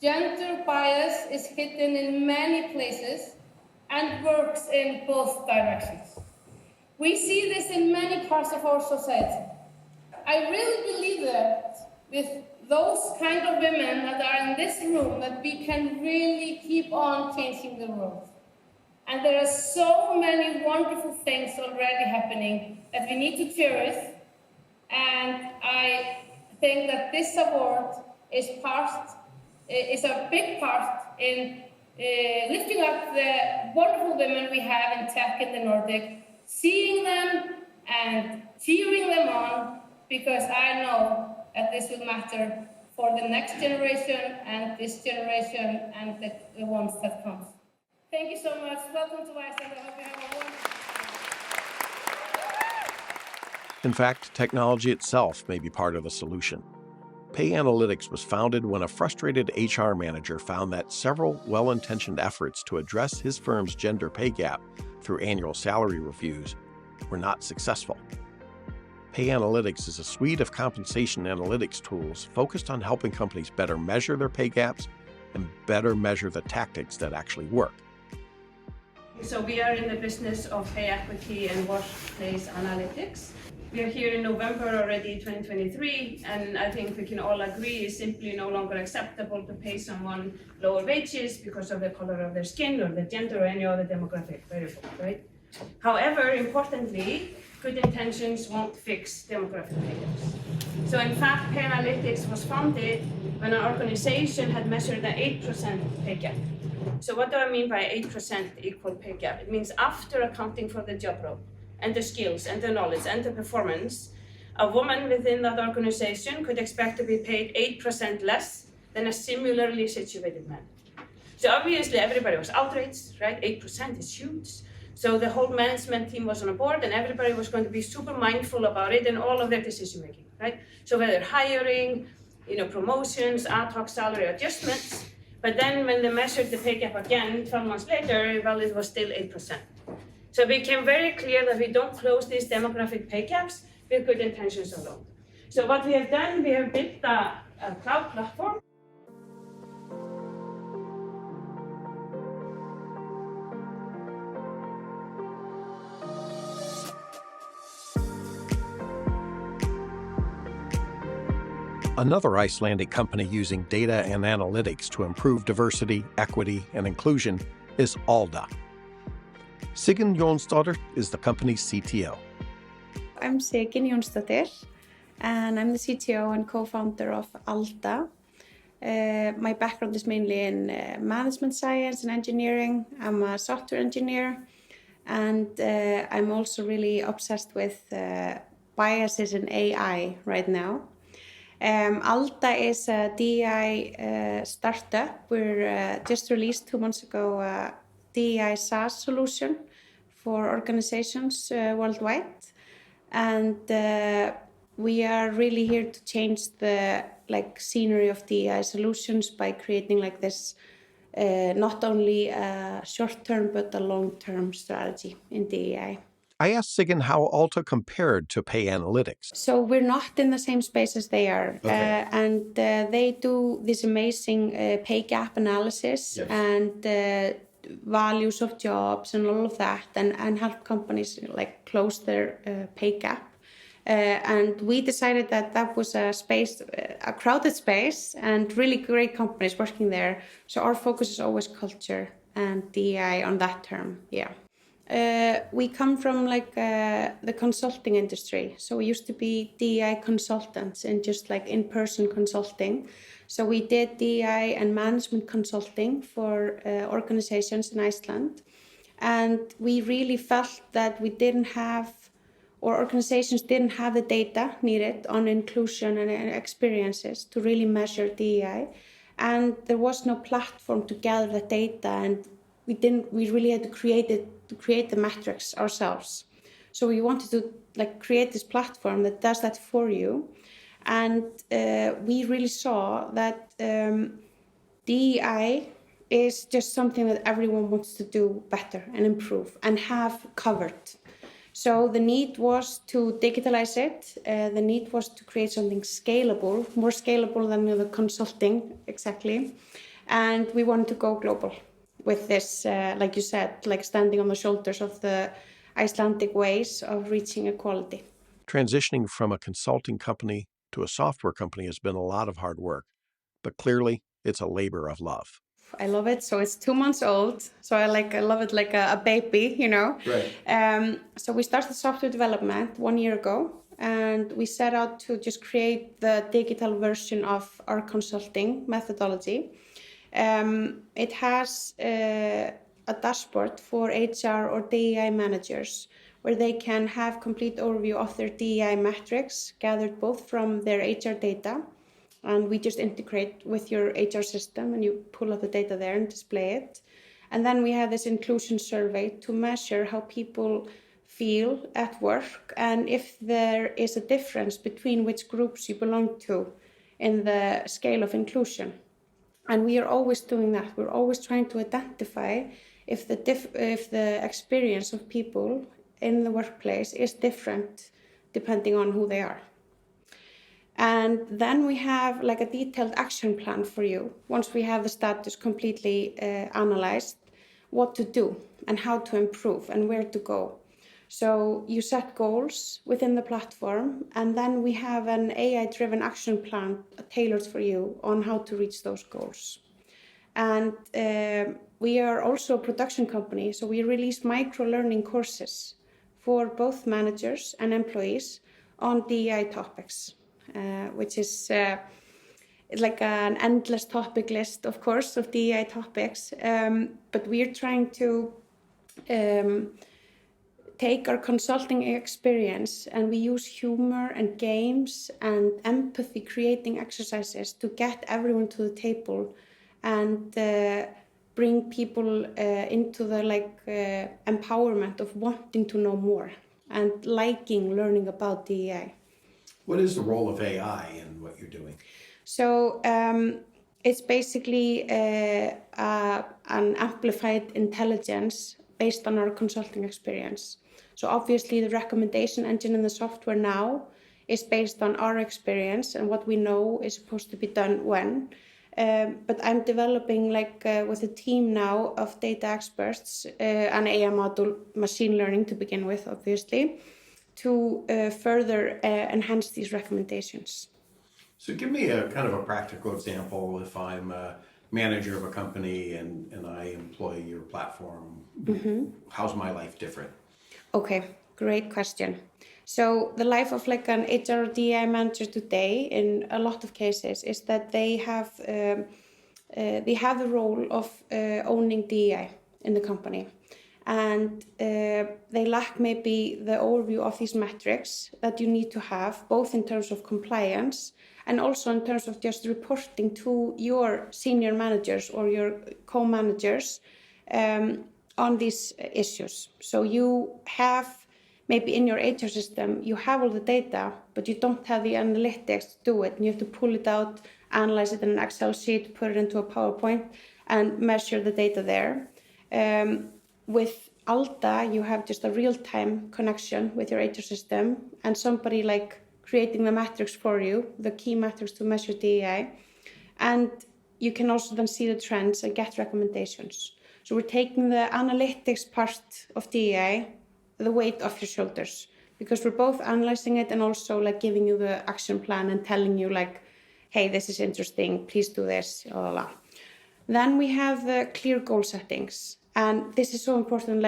Speaker 10: Gender bias is hidden in many places and works in both directions. We see this in many parts of our society. I really believe that with those kind of women that are in this room, that we can really keep on changing the world. And there are so many wonderful things already happening that we need to cherish. And I think that this award is a big part in lifting up the wonderful women we have in tech in the Nordic, seeing them and cheering them on, because I know that this will matter for the next generation and this generation and the ones that come. Thank you so much. Welcome to Iceland. I hope you have a wonderful day.
Speaker 3: In fact, technology itself may be part of the solution. Pay Analytics was founded when a frustrated HR manager found that several well-intentioned efforts to address his firm's gender pay gap through annual salary reviews were not successful. Pay Analytics is a suite of compensation analytics tools focused on helping companies better measure their pay gaps and better measure the tactics that actually work.
Speaker 11: So we are in the business of pay equity and workplace analytics. We are here in November already 2023, and I think we can all agree it's simply no longer acceptable to pay someone lower wages because of the color of their skin or their gender or any other demographic variable, right? However, importantly, good intentions won't fix demographic pay gaps. So in fact, Pay Analytics was founded when an organization had measured an 8% pay gap. So what do I mean by 8% equal pay gap? It means after accounting for the job role and the skills and the knowledge and the performance, a woman within that organization could expect to be paid 8% less than a similarly situated man. So obviously everybody was outraged, right? 8% is huge. So the whole management team was on board and everybody was going to be super mindful about it in all of their decision making, right? So whether hiring, promotions, ad hoc salary adjustments, but then when they measured the pay gap again 12 months later, well, it was still 8%. So it became very clear that we don't close these demographic pay gaps with good intentions alone. So what we have done, we have built a cloud platform.
Speaker 3: Another Icelandic company using data and analytics to improve diversity, equity, and inclusion is Alda. Sigyn Jónsdóttir is the company's CTO.
Speaker 12: I'm Sigyn Jónsdóttir, and I'm the CTO and co-founder of Alda. My background is mainly in management science and engineering. I'm a software engineer, and I'm also really obsessed with biases in AI right now. Alda is a DEI startup. We're just released 2 months ago a DEI SaaS solution for organizations worldwide. And we are really here to change the scenery of DEI solutions by creating this not only a short-term but a long-term strategy in DEI.
Speaker 3: I asked Sigyn how Alda compared to Pay Analytics.
Speaker 12: So we're not in the same space as they are.
Speaker 3: Okay.
Speaker 12: And they do this amazing pay gap analysis. Yes. And values of jobs and all of that, and help companies close their pay gap. And we decided that was a space, a crowded space, and really great companies working there. So our focus is always culture and DEI on that term, yeah. We come from the consulting industry. So we used to be DEI consultants and just in-person consulting. So we did DEI and management consulting for organizations in Iceland. And we really felt that we didn't have, or organizations didn't have the data needed on inclusion and experiences to really measure DEI. And there was no platform to gather the data, and we really had to create the metrics ourselves. So we wanted to like create this platform that does that for you. And we really saw that DEI is just something that everyone wants to do better and improve and have covered. So the need was to digitalize it. The need was to create something scalable, more scalable than the consulting, exactly. And we wanted to go global with this, like you said, like standing on the shoulders of the Icelandic ways of reaching equality.
Speaker 3: Transitioning from a consulting company to a software company has been a lot of hard work, but clearly it's a labor of love.
Speaker 12: I love it. So it's 2 months old. So I love it like a baby, you know.
Speaker 3: Right.
Speaker 12: So we started software development 1 year ago, and we set out to just create the digital version of our consulting methodology. It has a dashboard for HR or DEI managers, where they can have complete overview of their DEI metrics gathered both from their HR data, and we just integrate with your HR system and you pull up the data there and display it. And then we have this inclusion survey to measure how people feel at work and if there is a difference between which groups you belong to in the scale of inclusion. And we are always doing that. We're always trying to identify if the experience of people in the workplace is different depending on who they are. And then we have like a detailed action plan for you. Once we have the status completely analyzed, what to do and how to improve and where to go. So you set goals within the platform, and then we have an AI-driven action plan tailored for you on how to reach those goals. And we are also a production company, so we release micro-learning courses for both managers and employees on DEI topics. Which is like an endless topic list, of course, of DEI topics. But we're trying to take our consulting experience and we use humor and games and empathy creating exercises to get everyone to the table and bring people into the empowerment of wanting to know more and liking learning about DEI.
Speaker 7: What is the role of AI in what you're doing?
Speaker 12: So it's basically an amplified intelligence based on our consulting experience. So obviously the recommendation engine in the software now is based on our experience and what we know is supposed to be done when. But I'm developing with a team now of data experts, an AI model, machine learning to begin with, obviously, to further enhance these recommendations.
Speaker 7: So give me a kind of a practical example. If I'm a manager of a company and I employ your platform, how's my life different? Okay,
Speaker 12: great question. So the life of an HR DEI manager today, in a lot of cases, is that they have the role of owning DEI in the company. And they lack maybe the overview of these metrics that you need to have, both in terms of compliance and also in terms of just reporting to your senior managers or your co-managers on these issues. So you have maybe in your HR system, you have all the data, but you don't have the analytics to do it. And you have to pull it out, analyze it in an Excel sheet, put it into a PowerPoint, and measure the data there. With Alda, you have just a real-time connection with your HR system and somebody creating the metrics for you, the key metrics to measure DEI. And you can also then see the trends and get recommendations. So we're taking the analytics part of DEI, the weight off your shoulders, because we're both analyzing it and also giving you the action plan and telling you hey, this is interesting, please do this, blah, blah, blah. Then we have the clear goal settings. And this is so important,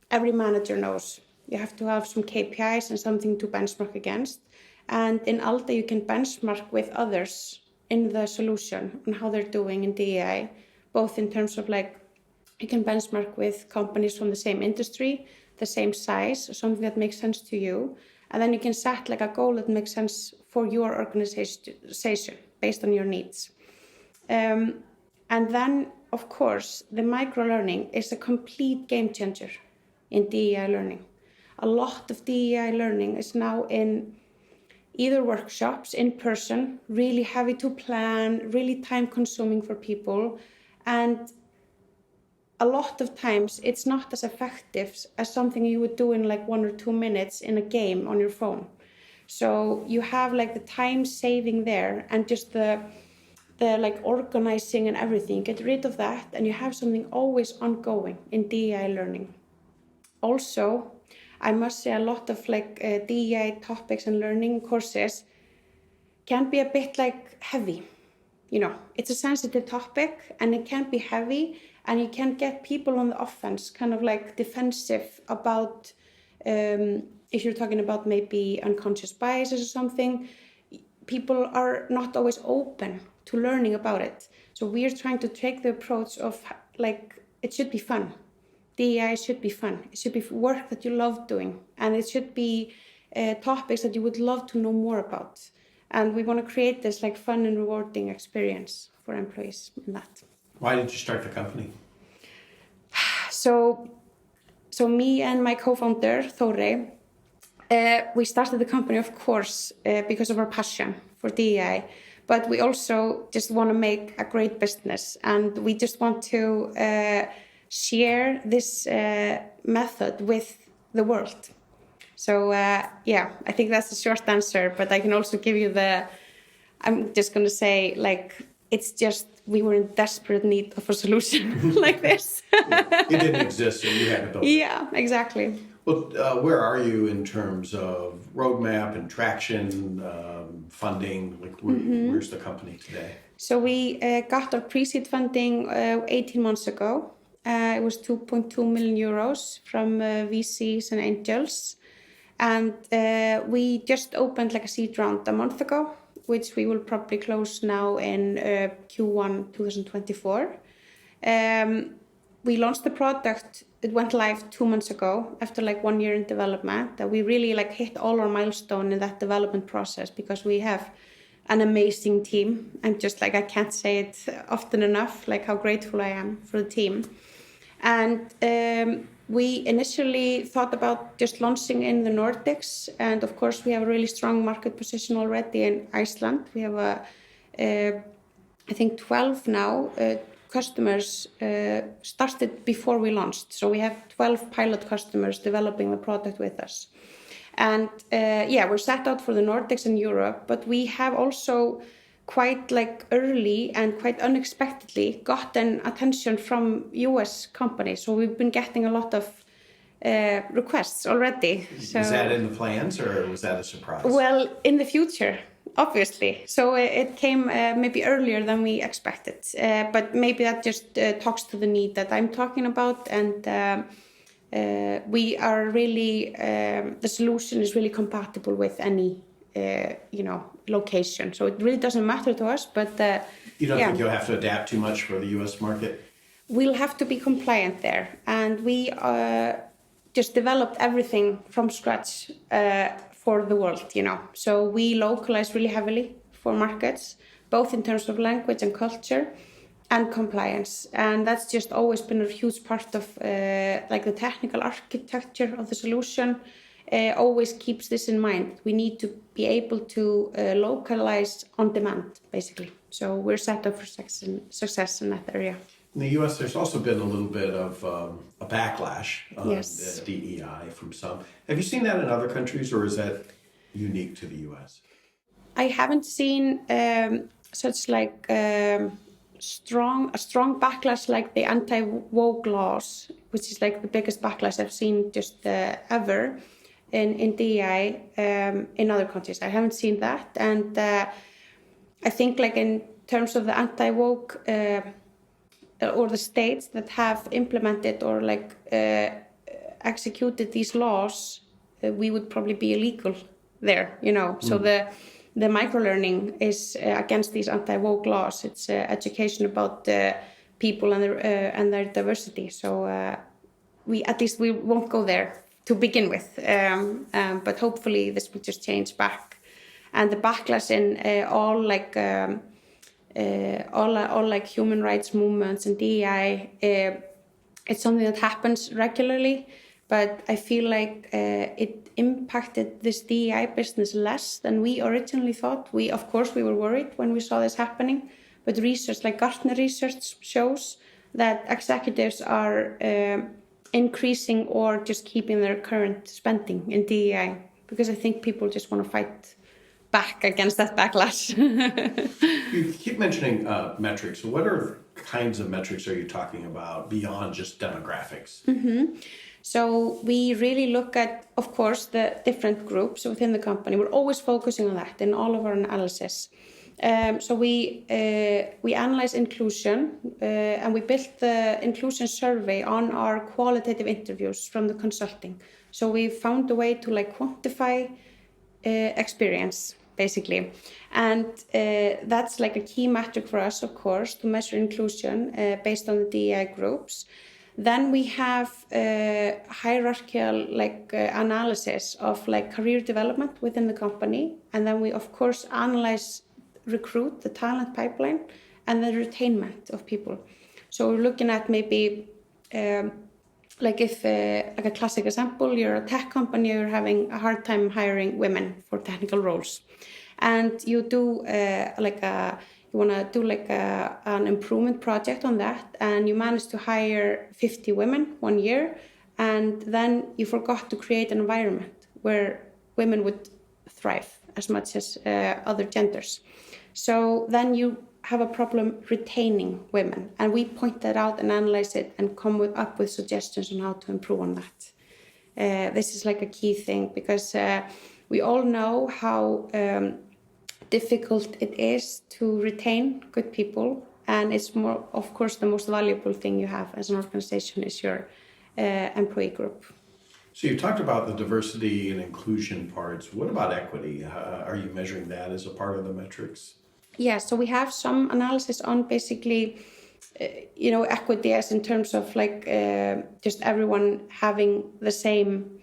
Speaker 12: every manager knows. You have to have some KPIs and something to benchmark against. And in Alda, you can benchmark with others in the solution on how they're doing in DEI, both in terms of you can benchmark with companies from the same industry, the same size, something that makes sense to you. And then you can set a goal that makes sense for your organization based on your needs. And then, of course, the micro-learning is a complete game changer in DEI learning. a lot of DEI learning is now in either workshops, in person, really heavy to plan, really time consuming for people. And a lot of times it's not as effective as something you would do in like 1 or 2 minutes in a game on your phone. So you have like the time saving there and just the like organizing and everything, get rid of that and you have something always ongoing in DEI learning. Also, I must say a lot of like DEI topics and learning courses can be a bit like heavy. You know, it's a sensitive topic and it can be heavy and you can get people on the offense, kind of like defensive about, if you're talking about maybe unconscious biases or something, people are not always open to learning about it. So we're trying to take the approach of like, it should be fun. DEI should be fun. It should be work that you love doing. And it should be topics that you would love to know more about. And we want to create this like fun and rewarding experience for employees in that.
Speaker 7: Why did you start the company?
Speaker 12: So me and my co-founder, Þórey, we started the company, of course, because of our passion for DEI. But we also just want to make a great business. And we just want to share this method with the world. So yeah, I think that's the short answer, but I can also give you I'm just going to say, like, it's just, we were in desperate need of a solution like this.
Speaker 7: It didn't exist, so you had to build it.
Speaker 12: Yeah, exactly.
Speaker 7: Well, where are you in terms of roadmap and traction, funding? Like, where's the company today?
Speaker 12: So we got our pre-seed funding 18 months ago. It was 2.2 million euros from VCs and angels. And we just opened like a seed round a month ago, which we will probably close now in Q1 2024. We launched the product, it went live 2 months ago after like 1 year in development. That we really like hit all our milestones in that development process because we have an amazing team. I'm just like, I can't say it often enough, like how grateful I am for the team. And we initially thought about just launching in the Nordics. And of course, we have a really strong market position already in Iceland. We have, I think, 12 now customers started before we launched. So we have 12 pilot customers developing the product with us. And yeah, we're set out for the Nordics and Europe, but we have also quite like early and quite unexpectedly gotten attention from US companies. So we've been getting a lot of requests already. So,
Speaker 7: is that in the plans or was that a surprise?
Speaker 12: Well, in the future, obviously. So it came maybe earlier than we expected. But maybe that just talks to the need that I'm talking about. And we are really, the solution is really compatible with any location. So it really doesn't matter to us, but
Speaker 7: you don't think you'll have to adapt too much for the US market?
Speaker 12: We'll have to be compliant there. And we just developed everything from scratch for the world, So we localize really heavily for markets, both in terms of language and culture and compliance. And that's just always been a huge part of like the technical architecture of the solution. Always keeps this in mind. We need to be able to localize on demand, basically. So we're set up for success in that area.
Speaker 7: In the US, there's also been a little bit of a backlash on
Speaker 12: Yes.
Speaker 7: DEI from some. Have you seen that in other countries, or is that unique to the US?
Speaker 12: I haven't seen such like a strong backlash like the anti-woke laws, which is like the biggest backlash I've seen just ever. In DEI in other countries. I haven't seen that. And I think like in terms of the anti-woke or the states that have implemented or like executed these laws, we would probably be illegal there, So the microlearning is against these anti-woke laws. It's education about people and their diversity. So we won't go there to begin with, but hopefully this will just change back. And the backlash in all like human rights movements and DEI, it's something that happens regularly, but I feel like it impacted this DEI business less than we originally thought. Of course, we were worried when we saw this happening, but research, like Gartner research, shows that executives are increasing or just keeping their current spending in DEI, because I think people just want to fight back against that backlash.
Speaker 7: You keep mentioning metrics. What kinds of metrics are you talking about beyond just demographics?
Speaker 12: So we really look at, of course, the different groups within the company. We're always focusing on that in all of our analysis. So we analyze inclusion, and we built the inclusion survey on our qualitative interviews from the consulting. So we found a way to quantify experience, basically. And that's a key metric for us, of course, to measure inclusion based on the DEI groups. Then we have hierarchical analysis of career development within the company. And then we, of course, recruit the talent pipeline and the retainment of people. So we're looking at maybe if a classic example, you're a tech company, you're having a hard time hiring women for technical roles, and you do you want to do an improvement project on that, and you manage to hire 50 women 1 year, and then you forgot to create an environment where women would thrive as much as other genders. So then you have a problem retaining women, and we point that out and analyze it and come up with suggestions on how to improve on that. This is a key thing, because we all know how difficult it is to retain good people, and it's more, of course, the most valuable thing you have as an organization is your employee group.
Speaker 7: So you talked about the diversity and inclusion parts. What about equity? Are you measuring that as a part of the metrics?
Speaker 12: Yeah, so we have some analysis on basically, equity as in terms of just everyone having the same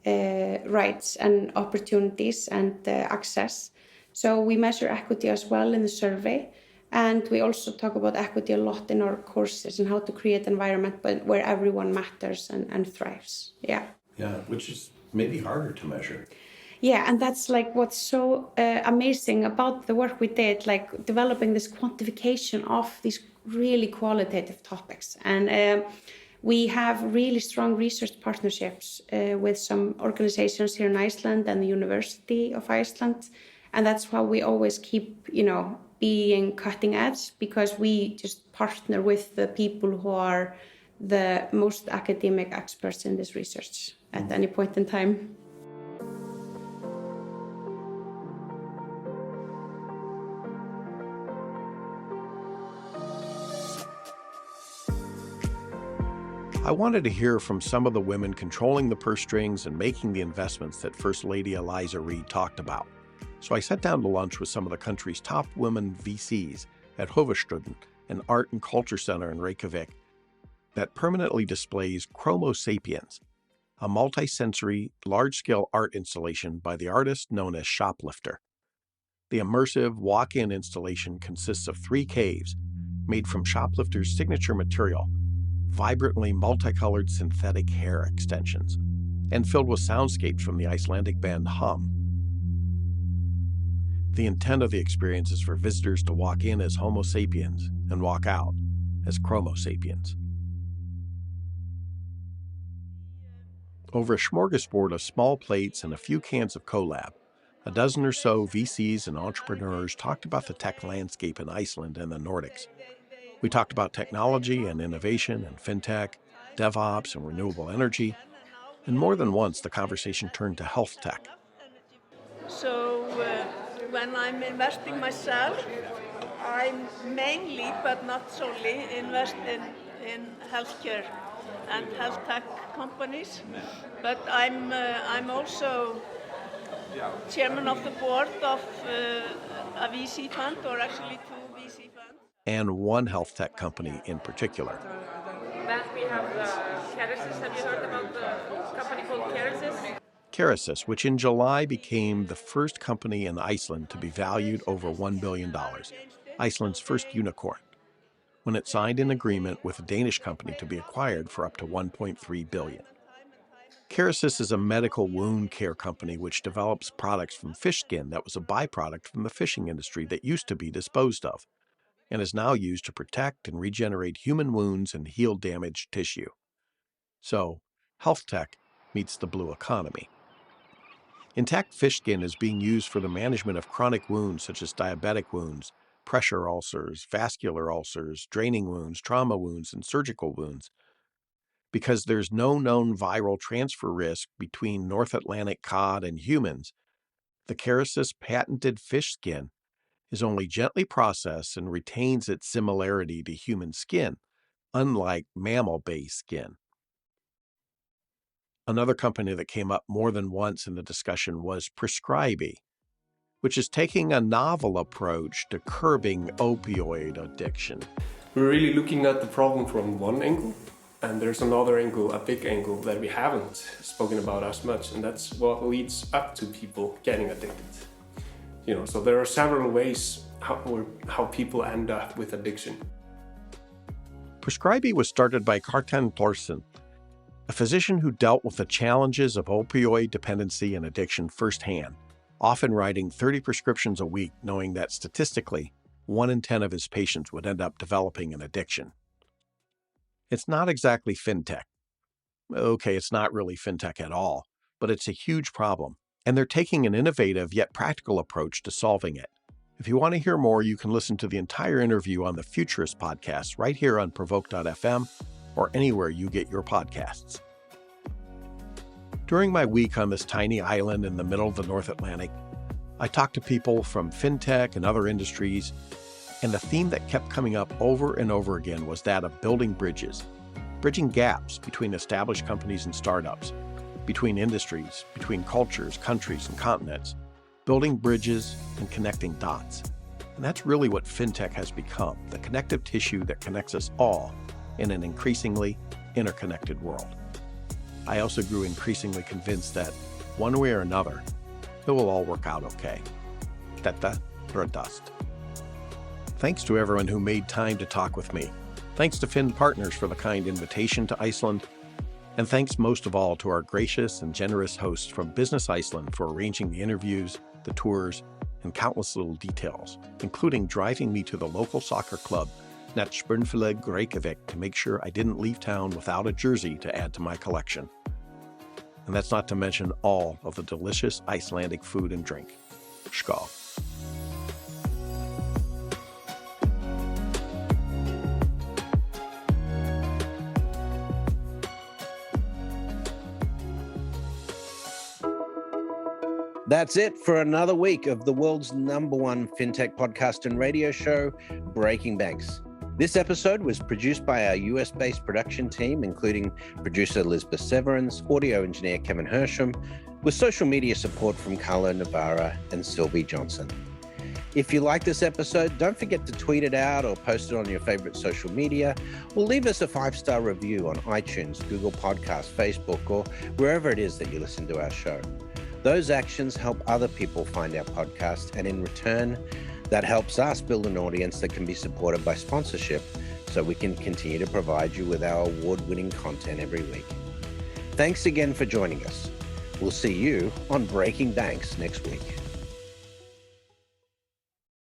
Speaker 12: rights and opportunities and access. So we measure equity as well in the survey. And we also talk about equity a lot in our courses and how to create an environment where everyone matters and thrives. Yeah.
Speaker 7: Yeah, which is maybe harder to measure.
Speaker 12: Yeah, and that's what's so amazing about the work we did, developing this quantification of these really qualitative topics. And we have really strong research partnerships with some organizations here in Iceland and the University of Iceland. And that's why we always keep, being cutting edge, because we just partner with the people who are the most academic experts in this research at any point in time.
Speaker 3: I wanted to hear from some of the women controlling the purse strings and making the investments that First Lady Eliza Reid talked about. So I sat down to lunch with some of the country's top women VCs at Höfuðstöðin, an art and culture center in Reykjavik that permanently displays Chromo Sapiens, a multi-sensory, large-scale art installation by the artist known as Shoplifter. The immersive walk-in installation consists of 3 caves made from Shoplifter's signature material, vibrantly multicolored synthetic hair extensions, and filled with soundscapes from the Icelandic band Hum. The intent of the experience is for visitors to walk in as Homo sapiens and walk out as Chromo Sapiens. Over a smorgasbord of small plates and a few cans of collab, a dozen or so VCs and entrepreneurs talked about the tech landscape in Iceland and the Nordics. We talked about technology and innovation and fintech, DevOps and renewable energy, and more than once the conversation turned to health tech.
Speaker 13: So when I'm investing myself, I mainly, but not solely, invest in healthcare and health tech companies. But I'm also chairman of the board of a VC fund, or actually 2 VC funds.
Speaker 3: And one health tech company in particular.
Speaker 14: Then we have Kerecis. Have you heard about the company called Kerecis?
Speaker 3: Kerecis, which in July became the first company in Iceland to be valued over $1 billion, Iceland's first unicorn, when it signed an agreement with a Danish company to be acquired for up to $1.3 billion. Kerecis is a medical wound care company which develops products from fish skin that was a byproduct from the fishing industry that used to be disposed of, and is now used to protect and regenerate human wounds and heal damaged tissue. So, healthtech meets the blue economy. Intact fish skin is being used for the management of chronic wounds such as diabetic wounds, pressure ulcers, vascular ulcers, draining wounds, trauma wounds, and surgical wounds. Because there's no known viral transfer risk between North Atlantic cod and humans, the Kerecis patented fish skin is only gently processed and retains its similarity to human skin, unlike mammal-based skin. Another company that came up more than once in the discussion was Prescribe, which is taking a novel approach to curbing opioid addiction.
Speaker 15: We're really looking at the problem from one angle, and there's another angle, a big angle, that we haven't spoken about as much, and that's what leads up to people getting addicted. So there are several ways how people end up with addiction.
Speaker 3: Prescribe was started by Kjartan Thorsen, a physician who dealt with the challenges of opioid dependency and addiction firsthand, often writing 30 prescriptions a week, knowing that statistically, 1 in 10 of his patients would end up developing an addiction. It's not exactly fintech. Okay, it's not really fintech at all, but it's a huge problem, and they're taking an innovative yet practical approach to solving it. If you want to hear more, you can listen to the entire interview on the Futurist podcast right here on Provoke.fm or anywhere you get your podcasts. During my week on this tiny island in the middle of the North Atlantic, I talked to people from fintech and other industries, and the theme that kept coming up over and over again was that of building bridges, bridging gaps between established companies and startups, between industries, between cultures, countries, and continents, building bridges and connecting dots. And that's really what fintech has become, the connective tissue that connects us all in an increasingly interconnected world. I also grew increasingly convinced that, one way or another, it will all work out okay. Detta bradast. Thanks to everyone who made time to talk with me. Thanks to Finn Partners for the kind invitation to Iceland. And thanks most of all to our gracious and generous hosts from Business Iceland for arranging the interviews, the tours, and countless little details, including driving me to the local soccer club, Natsbjörnfélag Reykjavik, to make sure I didn't leave town without a jersey to add to my collection. And that's not to mention all of the delicious Icelandic food and drink. Skål.
Speaker 1: That's it for another week of the world's #1 fintech podcast and radio show, Breaking Banks. This episode was produced by our US-based production team, including producer Lisbeth Severance, audio engineer Kevin Hersham, with social media support from Carlo Navarra and Sylvie Johnson. If you like this episode, don't forget to tweet it out or post it on your favorite social media, or leave us a 5-star review on iTunes, Google Podcasts, Facebook, or wherever it is that you listen to our show. Those actions help other people find our podcast, and in return, that helps us build an audience that can be supported by sponsorship so we can continue to provide you with our award-winning content every week. Thanks again for joining us. We'll see you on Breaking Banks next week.